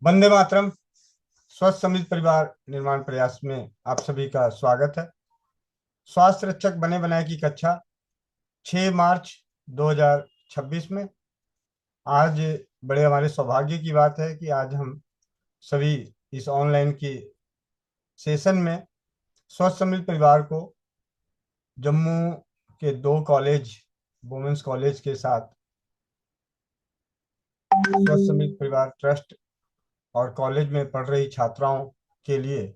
वंदे मातरम। स्वस्थ समृद्ध परिवार निर्माण प्रयास में आप सभी का स्वागत है। स्वास्थ्य रक्षक बने बनाए की कक्षा 6 मार्च 2026 में आज बड़े हमारे सौभाग्य की बात है कि आज हम सभी इस ऑनलाइन की सेशन में स्वस्थ समृद्ध परिवार को जम्मू के 2 कॉलेज, वुमेन्स कॉलेज के साथ स्वस्थ समृद्ध परिवार ट्रस्ट और कॉलेज में पढ़ रही छात्राओं के लिए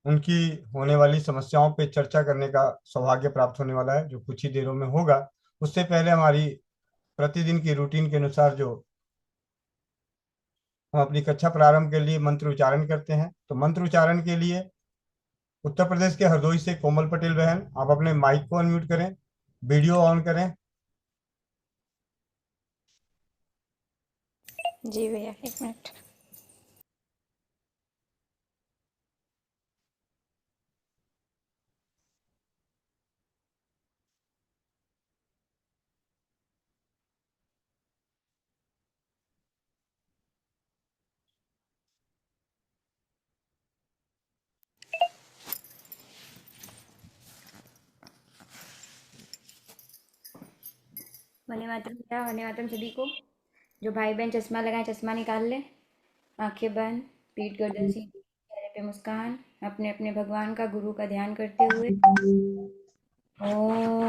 उनकी होने वाली समस्याओं पे चर्चा करने का सौभाग्य प्राप्त होने वाला है, जो कुछ ही देरों में होगा। उससे पहले हमारी प्रतिदिन की रूटीन के अनुसार जो हम अपनी कक्षा प्रारंभ के लिए मंत्र उच्चारण करते हैं, तो मंत्र उच्चारण के लिए उत्तर प्रदेश के हरदोई से कोमल पटेल बहन, आप अपने माइक को अनम्यूट करें, वीडियो ऑन करें। जी भैया, एक मिनट। वंदे मातरम भैया, वंदे मातरम सभी को। जो भाई बहन चश्मा लगाए चश्मा निकाल ले, आंखें बंद, पीठ गर्दन सीधी, चेहरे पे मुस्कान, अपने अपने भगवान का, गुरु का ध्यान करते हुए ओम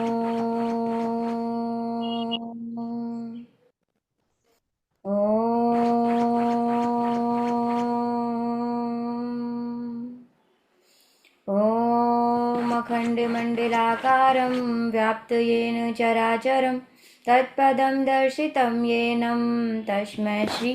ओम अखण्डमण्डलाकारं व्याप्तयेन चराचरं तत्पदं दर्शितं येनं तस्मै श्री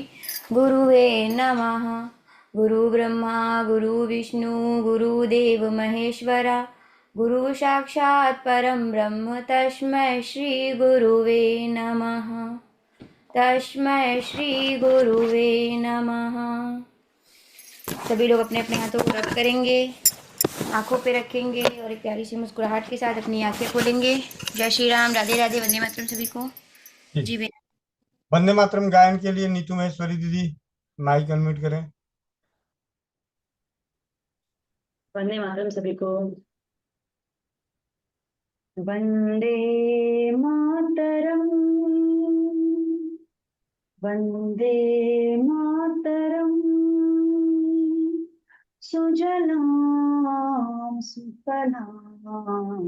गुरुवे नमः। गुरुब्रह्मा गुरुविष्णु गुरुदेव महेश्वरा, गुरु साक्षात् परं ब्रह्म तस्मै श्री गुरुवे नमः। तस्मै श्री गुरुवे नमः। सभी लोग अपने अपने हाथों को रब करेंगे, आंखों पे रखेंगे और एक प्यारी सी मुस्कुराहट के साथ अपनी आंखें खोलेंगे। जय श्री राम, राधे राधे, वंदे मातरम सभी को। जी भैया। वंदे मातरम गायन के लिए नीतू महेश्वरी दीदी माइक अनम्यूट करें। वंदे मातरम सभी को। वंदे मातरम, वंदे मातरम, सुजलां सुफलां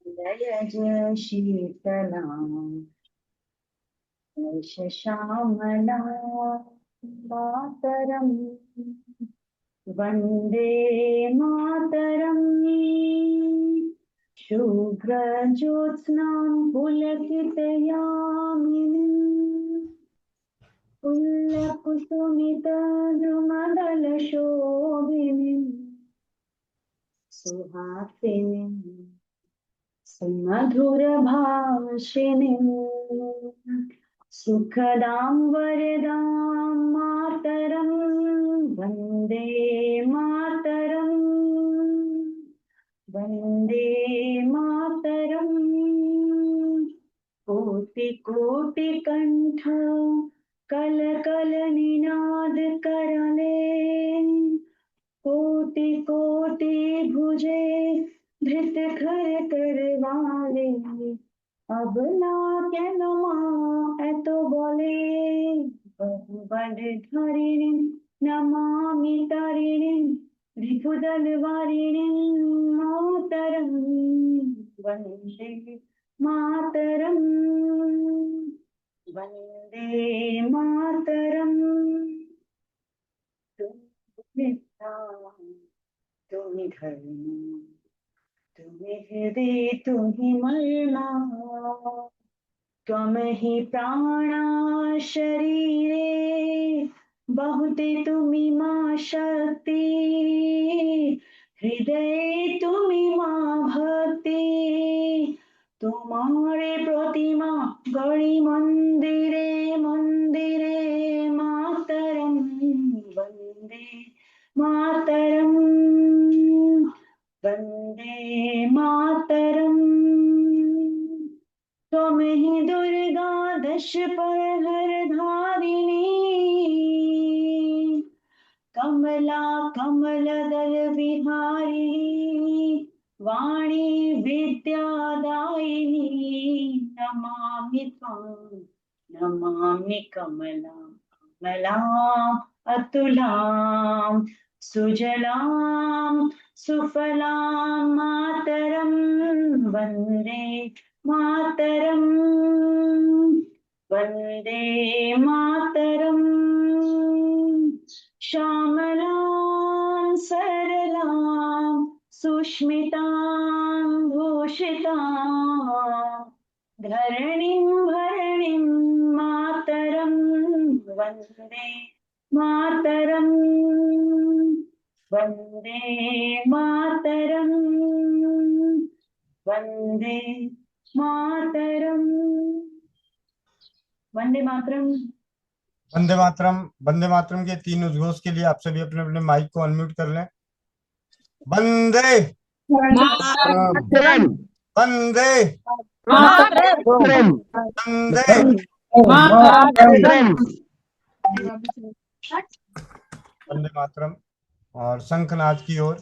जय शीतलां श्यामलां मातरम। वंदे मातरम, शुभ्रज्योत्स्नां पुलकितयामिनीं पुल्लकुसुमितद्रुमदलशोभिनीं सुहासिनीं सुमधुरभाषिणीं सुखदां वरदां मातरं। वंदे मातरम, वंदे मातरम, कोटि कोटि कंठ कल कल निनाद करले, कोटि कोटि भुजे धृत खर करवाले, अबला केन मा एत बोले, बहुबल धरिणी नमामि तरिणी रिपुदल वारिणी मातरम। वंदे मातरम, वंदे मातरम। तुम्हें तुम्हें धर्म, तुम्हें हृदय, तुम्हें मरना, त्वमहि प्राणा शरीरे, बहुते तुम्ही मा शक्ति, हृदय तुम्ही मा भक्ति, तुम्हारे प्रतिमा गढ़ी मंदिरे मंदिरे मातरम। वंदे मातरम, वंदे मातरम। त्वमहि दुर्गा दश प्रहर धारिणी, श्यामला कमलदल विहारिणी वाणी विद्यादायिनी नमामि त्वां नमामि कमलाम् अतुलां सुजलां सुफलां मातरं वन्दे मातरं वन्दे मातरम् श्यामलां सरलां सुष्मितां भूषितां धरणीं भरणीं मातरं वन्दे मातरं वन्दे मातरं वन्दे मातरं वन्दे मातरं। वंदे मातरम। वंदे मातरम के 3 उद्घोष के लिए आप सभी अपने अपने माइक को अनम्यूट कर लें। वंदे मातरम वंदे मातरम वंदे। मातरम। वंदे मातरम। और शंखनाद की ओर।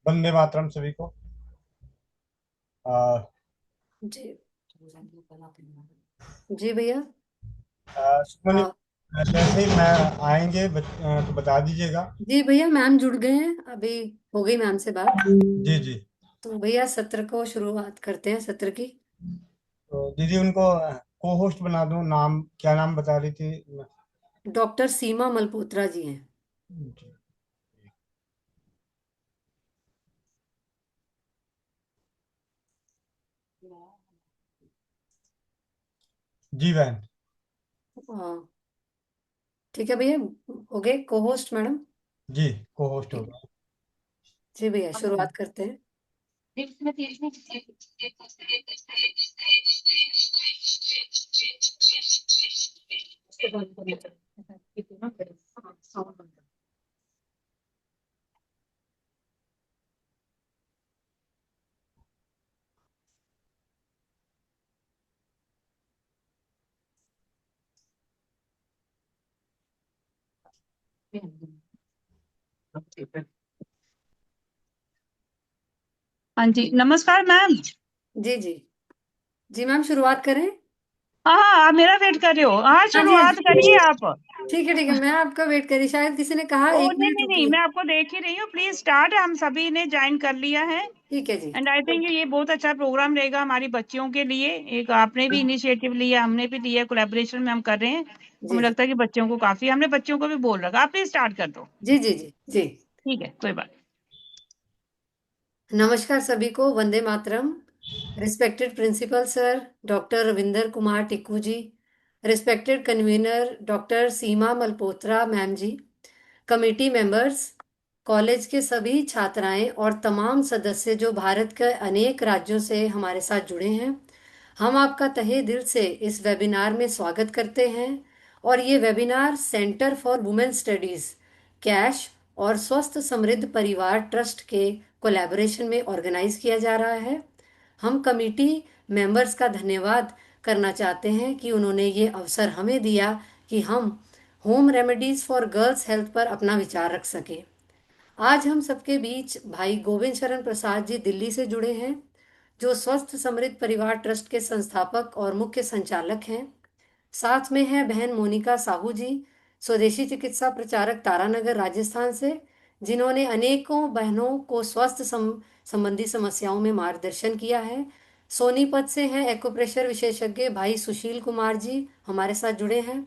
वंदे मातरम सभी को। जी जी भैया। सुमन, जैसे ही मैं आएंगे तो बता दीजिएगा। जी भैया, मैम जुड़ गए हैं, अभी हो गई मैम से बात। जी जी। तो भैया सत्र को शुरुआत करते हैं, सत्र की। तो दीदी उनको को होस्ट बना दूं। नाम क्या नाम बता रही थी? डॉक्टर सीमा मल्होत्रा जी हैं। जी बहन। हाँ, ठीक है भैया, हो गए को होस्ट मैडम। जी को होस्ट होगा। जी भैया, शुरुआत करते हैं। हाँ जी, नमस्कार मैम। जी जी जी मैम, शुरुआत करें। हाँ हाँ, आप मेरा वेट कर रहे हो। हाँ, हाँ जी, हाँ शुरुआत जी, करिए आप। ठीक है, मैं आपका वेट करी, शायद किसी ने कहा ओ 1 नहीं मिनट नहीं नहीं, रुकिए। मैं आपको देख ही रही हूँ। Please start. हम सभी ने ज्वाइन कर लिया है ठीक है जी। एंड आई थिंक ये बहुत अच्छा प्रोग्राम रहेगा हमारी बच्चियों के लिए। एक आपने भी इनिशिएटिव लिया, हमने भी लिया, कोलैबोरेशन में हम कर रहे हैं। जी हमें लगता है कि बच्चों को काफी, हमने बच्चों को भी बोल रखा। आप प्लीज स्टार्ट कर दो। जी जी जी जी। ठीक है, कोई बात। नमस्कार सभी को, वंदे मातरम। Respected principal sir, doctor Ravinder Kumar Tikku ji, respected convener doctor Seema Malhotra ma'am ji, committee members, college के सभी छात्राएं और तमाम सदस्य जो भारत के अनेक राज्यों से हमारे साथ जुड़े हैं, हम आपका तहे दिल से इस वेबिनार में स्वागत करते हैं। और ये webinar centre for women studies cash और स्वस्थ समृद्ध परिवार ट्रस्ट के कोलैबोरेशन में ऑर्गेनाइज किया जा रहा है। हम कमेटी मेंबर्स का धन्यवाद करना चाहते हैं कि उन्होंने ये अवसर हमें दिया कि हम home remedies for girls health पर अपना विचार रख सकें। आज हम सबके बीच भाई गोविंद शरण प्रसाद जी दिल्ली से जुड़े हैं, जो स्वस्थ समृद्ध परिवार ट्रस्ट के संस्थापक और मुख्य संचालक हैं। साथ में है बहन मोनिका साहू जी, स्वदेशी चिकित्सा प्रचारक तारानगर राजस्थान से, जिन्होंने अनेकों बहनों को संबंधी समस्याओं में मार्गदर्शन किया है। सोनीपत से हैं एक्यूप्रेशर विशेषज्ञ भाई सुशील कुमार जी, हमारे साथ जुड़े हैं।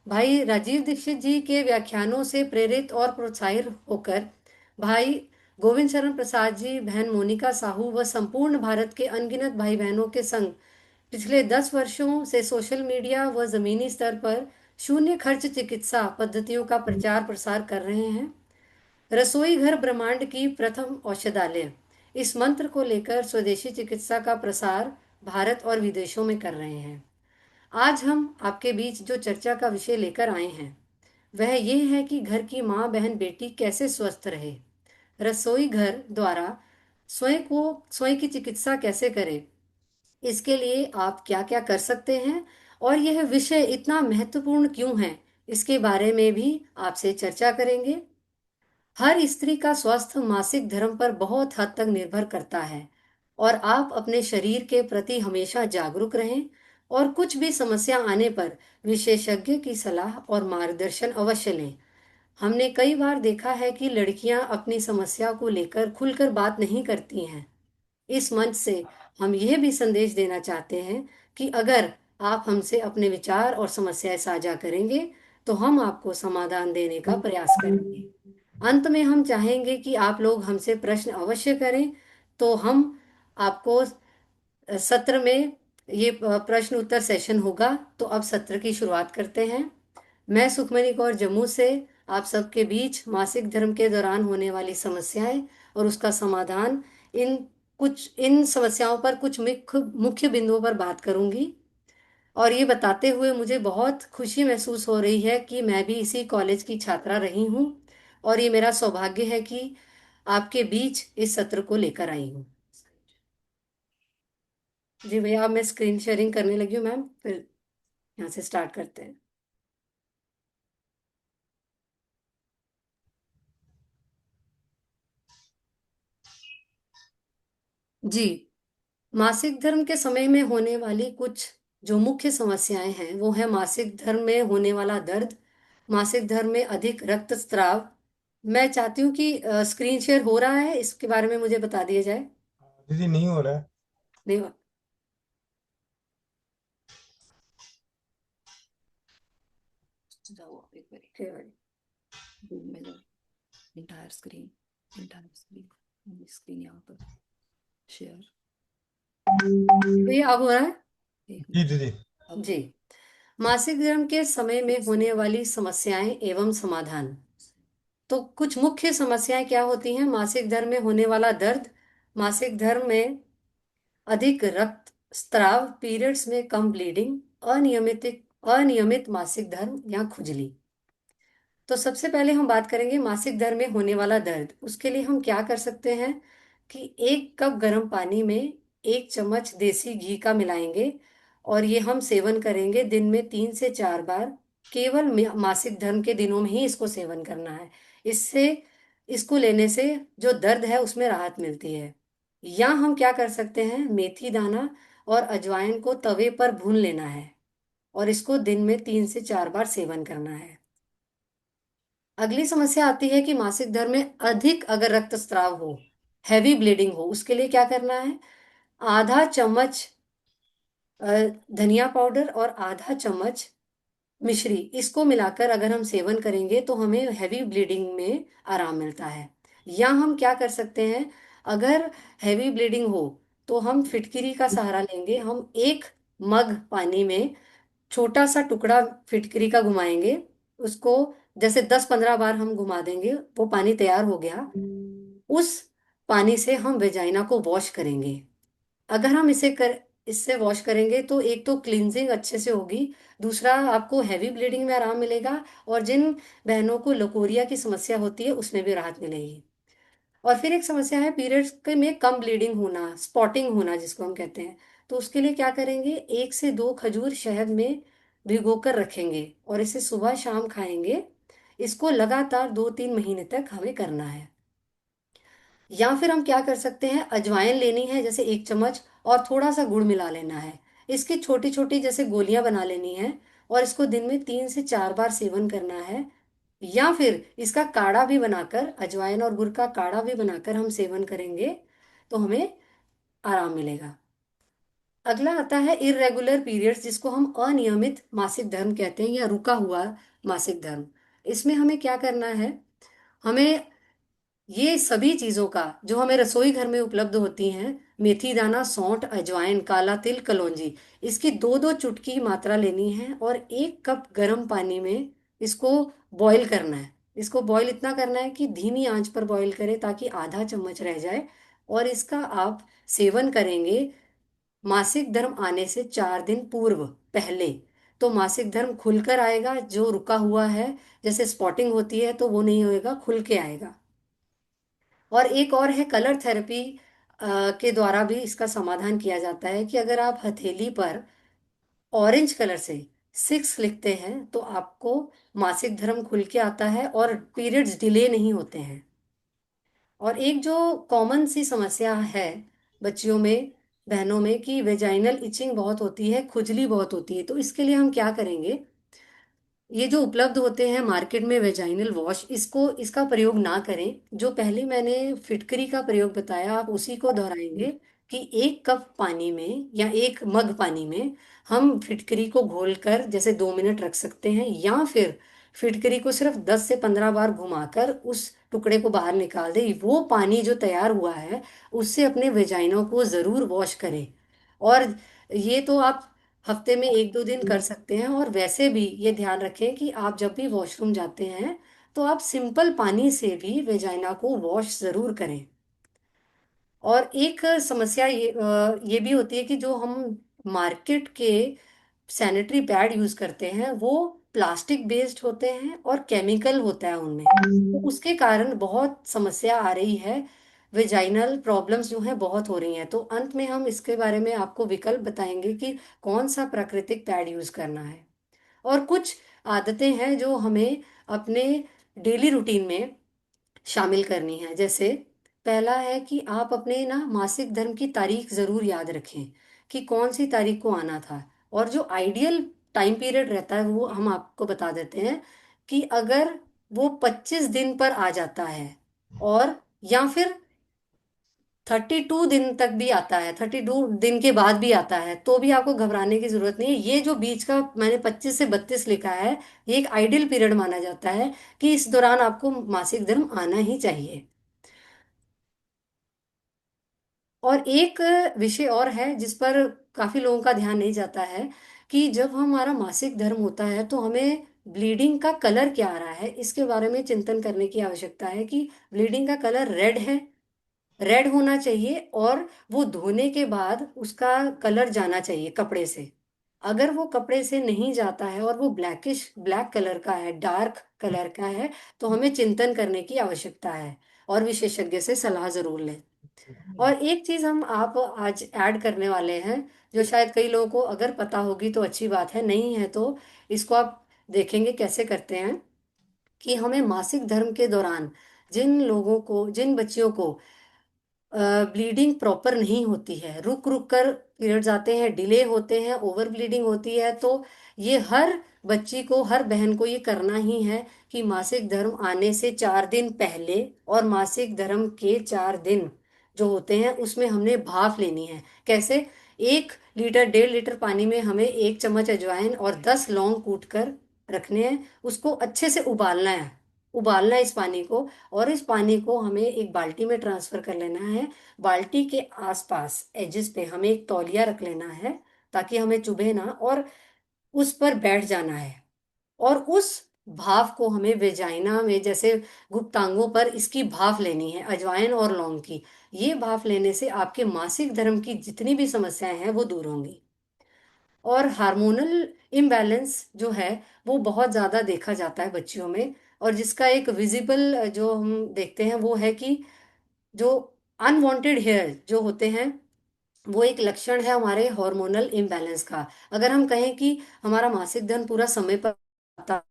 भाई राजीव दीक्षित जी के व्याख्यानों से प्रेरित और प्रोत्साहित होकर भाई गोविंद शरण प्रसाद जी, बहन मोनिका साहू व संपूर्ण भारत के अनगिनत भाई बहनों के संग पिछले 10 वर्षों से सोशल मीडिया व जमीनी स्तर पर शून्य खर्च चिकित्सा पद्धतियों का प्रचार प्रसार कर रहे हैं। रसोई घर ब्रह्मांड की प्रथम औषधालय, इस मंत्र को लेकर स्वदेशी चिकित्सा का प्रसार भारत और विदेशों में कर रहे हैं। आज हम आपके बीच जो चर्चा का विषय लेकर आए हैं वह ये है कि घर की माँ बहन बेटी कैसे स्वस्थ रहे, रसोई घर द्वारा स्वयं की चिकित्सा कैसे करें, इसके लिए आप क्या क्या कर सकते हैं और यह विषय इतना महत्वपूर्ण क्यों है, इसके बारे में भी आपसे चर्चा करेंगे। हर स्त्री का स्वास्थ्य मासिक धर्म पर बहुत हद तक निर्भर करता है और आप अपने शरीर के प्रति हमेशा जागरूक रहें और कुछ भी समस्या आने पर विशेषज्ञ की सलाह और मार्गदर्शन अवश्य लें। हमने कई बार देखा है कि लड़कियां अपनी समस्या को लेकर खुलकर बात नहीं करती हैं। इस मंच से हम यह भी संदेश देना चाहते हैं कि अगर आप हमसे अपने विचार और समस्याएं साझा करेंगे तो हम आपको समाधान देने का प्रयास करेंगे। अंत में हम चाहेंगे कि आप लोग हमसे प्रश्न अवश्य करें, तो हम आपको सत्र में ये प्रश्न उत्तर सेशन होगा। तो अब सत्र की शुरुआत करते हैं। मैं सुखमनी कौर जम्मू से आप सबके बीच मासिक धर्म के दौरान होने वाली समस्याएं और उसका समाधान, इन समस्याओं पर कुछ मुख्य मुख्य बिंदुओं पर बात करूंगी। और ये बताते हुए मुझे बहुत खुशी महसूस हो रही है कि मैं भी इसी कॉलेज की छात्रा रही हूँ और ये मेरा सौभाग्य है कि आपके बीच इस सत्र को लेकर आई हूँ। जी भैया, अब मैं स्क्रीन शेयरिंग करने लगी हूँ मैम, फिर यहाँ से स्टार्ट करते हैं। जी, मासिक धर्म के समय में होने वाली कुछ जो मुख्य समस्याएं हैं वो है मासिक धर्म में होने वाला दर्द, मासिक धर्म में अधिक रक्तस्राव। मैं चाहती हूँ कि स्क्रीन शेयर हो रहा है, इसके बारे में मुझे बता दिया जाए। दीदी नहीं हो रहा है। नहीं, जाओ एक बार में जाओ, इंटायर स्क्रीन स्क्रीन यहाँ पर शेयर। भैया अब हो रहा है? जी दीदी। जी, मासिक धर्म के समय में होने वाली समस्याएं एवं समाधान। तो कुछ मुख्य समस्याएं क्या होती हैं? मासिक धर्म में होने वाला दर्द, मासिक धर्म में अधिक रक्तस्राव, पीरियड्स में कम ब्लीडिंग, अनियमित मासिक धर्म या खुजली। तो सबसे पहले हम बात करेंगे मासिक धर्म में होने वाला दर्द। उसके लिए हम क्या कर सकते हैं कि 1 कप गर्म पानी में 1 चम्मच देसी घी का मिलाएंगे और ये हम सेवन करेंगे दिन में 3 से 4 बार। केवल मासिक धर्म के दिनों में ही इसको सेवन करना है। इससे इसको लेने से जो दर्द है उसमें राहत मिलती है। या हम क्या कर सकते हैं, मेथी दाना और अजवाइन को तवे पर भून लेना है और इसको दिन में 3 से 4 बार सेवन करना है। अगली समस्या आती है कि मासिक धर्म में अधिक अगर रक्तस्राव हो, हैवी ब्लीडिंग हो, उसके लिए क्या करना है? आधा चम्मच धनिया पाउडर और आधा चम्मच मिश्री, इसको मिलाकर अगर हम सेवन करेंगे तो हमें हैवी ब्लीडिंग में आराम मिलता है। या हम क्या कर सकते हैं, अगर हैवी ब्लीडिंग हो तो हम फिटकिरी का सहारा लेंगे। हम 1 मग पानी में छोटा सा टुकड़ा फिटकरी का घुमाएंगे, उसको जैसे 10-15 बार हम घुमा देंगे, वो पानी तैयार हो गया। उस पानी से हम वेजाइना को वॉश करेंगे। अगर हम इससे वॉश करेंगे तो एक तो क्लींजिंग अच्छे से होगी, दूसरा आपको हैवी ब्लीडिंग में आराम मिलेगा, और जिन बहनों को लकोरिया की समस्या होती है उसमें भी राहत मिलेगी। और फिर एक समस्या है पीरियड्स के में कम ब्लीडिंग होना, स्पॉटिंग होना जिसको हम कहते हैं। तो उसके लिए क्या करेंगे, 1 से 2 खजूर शहद में भिगोकर रखेंगे और इसे सुबह शाम खाएंगे। इसको लगातार 2-3 महीने तक हमें करना है। या फिर हम क्या कर सकते हैं, अजवाइन लेनी है जैसे 1 चम्मच, और थोड़ा सा गुड़ मिला लेना है। इसकी छोटी छोटी जैसे गोलियां बना लेनी है, और इसको दिन में 3 से 4 बार सेवन करना है। या फिर इसका काढ़ा भी बनाकर, अजवाइन और गुड़ का काढ़ा भी बनाकर हम सेवन करेंगे तो हमें आराम मिलेगा। अगला आता है इरेगुलर पीरियड्स, जिसको हम अनियमित मासिक धर्म कहते हैं या रुका हुआ मासिक धर्म। इसमें हमें क्या करना है, हमें ये सभी चीजों का जो हमें रसोई घर में उपलब्ध होती हैं, मेथी दाना, सौंठ, अजवाइन, काला तिल, कलौंजी, इसकी 2-2 चुटकी मात्रा लेनी है और 1 कप गर्म पानी में इसको बॉईल करना है। इसको बॉईल इतना करना है कि धीमी आंच पर बॉईल करें ताकि आधा चम्मच रह जाए। और इसका आप सेवन करेंगे मासिक धर्म आने से 4 दिन पूर्व, पहले। तो मासिक धर्म खुलकर आएगा, जो रुका हुआ है जैसे स्पॉटिंग होती है तो वो नहीं होएगा, खुल के आएगा। और एक और है कलर थेरेपी के द्वारा भी इसका समाधान किया जाता है कि अगर आप हथेली पर ऑरेंज कलर से 6 लिखते हैं तो आपको मासिक धर्म खुल के आता है और पीरियड्स डिले नहीं होते हैं। और एक जो कॉमन सी समस्या है बच्चियों में, बहनों में, कि वेजाइनल इचिंग बहुत होती है, खुजली बहुत होती है। तो इसके लिए हम क्या करेंगे, ये जो उपलब्ध होते हैं मार्केट में वेजाइनल वॉश, इसको इसका प्रयोग ना करें। जो पहले मैंने फिटकरी का प्रयोग बताया आप उसी को दोहराएंगे कि 1 कप पानी में या 1 मग पानी में हम फिटकरी को घोलकर जैसे 2 मिनट रख सकते हैं, या फिर फिटकरी को सिर्फ 10 से 15 बार घुमाकर उस टुकड़े को बाहर निकाल दे। वो पानी जो तैयार हुआ है उससे अपने वेजाइनों को जरूर वॉश करें। और ये तो आप हफ्ते में 1-2 दिन कर सकते हैं। और वैसे भी ये ध्यान रखें कि आप जब भी वॉशरूम जाते हैं तो आप सिंपल पानी से भी वेजाइना को वॉश जरूर करें। और एक समस्या ये भी होती है कि जो हम मार्केट के सैनिटरी पैड यूज करते हैं वो प्लास्टिक बेस्ड होते हैं और केमिकल होता है उनमें, तो उसके कारण बहुत समस्या आ रही है। वेजाइनल प्रॉब्लम्स जो हैं बहुत हो रही हैं। तो अंत में हम इसके बारे में आपको विकल्प बताएंगे कि कौन सा प्राकृतिक पैड यूज करना है। और कुछ आदतें हैं जो हमें अपने डेली रूटीन में शामिल करनी है। जैसे पहला है कि आप अपने ना मासिक धर्म की तारीख जरूर याद रखें कि कौन सी तारीख को आना था। और जो आइडियल टाइम पीरियड रहता है वो हम आपको बता देते हैं कि अगर वो 25 दिन पर आ जाता है, और या फिर 32 दिन तक भी आता है, 32 दिन के बाद भी आता है, तो भी आपको घबराने की जरूरत नहीं है। ये जो बीच का मैंने 25 से 32 लिखा है, ये एक आइडियल पीरियड माना जाता है कि इस दौरान आपको मासिक धर्म आना ही चाहिए। और एक विषय और है जिस पर काफी लोगों का ध्यान नहीं जाता है कि जब हमारा मासिक धर्म होता है तो हमें ब्लीडिंग का कलर क्या आ रहा है इसके बारे में चिंतन करने की आवश्यकता है कि ब्लीडिंग का कलर रेड है, रेड होना चाहिए, और वो धोने के बाद उसका कलर जाना चाहिए कपड़े से। अगर वो कपड़े से नहीं जाता है और वो ब्लैकिश ब्लैक कलर का है, डार्क कलर का है, तो हमें चिंतन करने की आवश्यकता है और विशेषज्ञ से सलाह जरूर लें। और एक चीज हम आप आज ऐड करने वाले हैं जो शायद कई लोगों को अगर पता होगी तो अच्छी बात है, नहीं है तो इसको आप देखेंगे कैसे करते हैं। कि हमें मासिक धर्म के दौरान जिन लोगों को, जिन बच्चियों को ब्लीडिंग प्रॉपर नहीं होती है, रुक रुक कर पीरियड्स आते हैं, डिले होते हैं, ओवर ब्लीडिंग होती है, तो ये हर बच्ची को, हर बहन को ये करना ही है कि मासिक धर्म आने से 4 दिन पहले और मासिक धर्म के 4 दिन जो होते हैं उसमें हमने भाप लेनी है। कैसे, 1 लीटर 1.5 लीटर पानी में हमें 1 चम्मच अजवाइन और 10 लौंग कूट कर रखने हैं। उसको अच्छे से उबालना है, उबालना है इस पानी को। और इस पानी को हमें एक बाल्टी में ट्रांसफर कर लेना है। बाल्टी के आसपास एजिस पे हमें एक तौलिया रख लेना है ताकि हमें चुभे ना। और उस पर बैठ जाना है और उस भाप को हमें वेजाइना में, जैसे गुप्तांगों पर इसकी भाप लेनी है, अजवाइन और लौंग की। ये भाप लेने से आपके मासिक धर्म की जितनी भी समस्याएं हैं वो दूर होंगी। और हार्मोनल इम्बैलेंस जो है वो बहुत ज़्यादा देखा जाता है बच्चियों में, और जिसका एक विजिबल जो हम देखते हैं वो है कि जो अनवांटेड हेयर जो होते हैं वो एक लक्षण है हमारे हार्मोनल इम्बैलेंस का। अगर हम कहें कि हमारा मासिक धर्म पूरा समय पर आता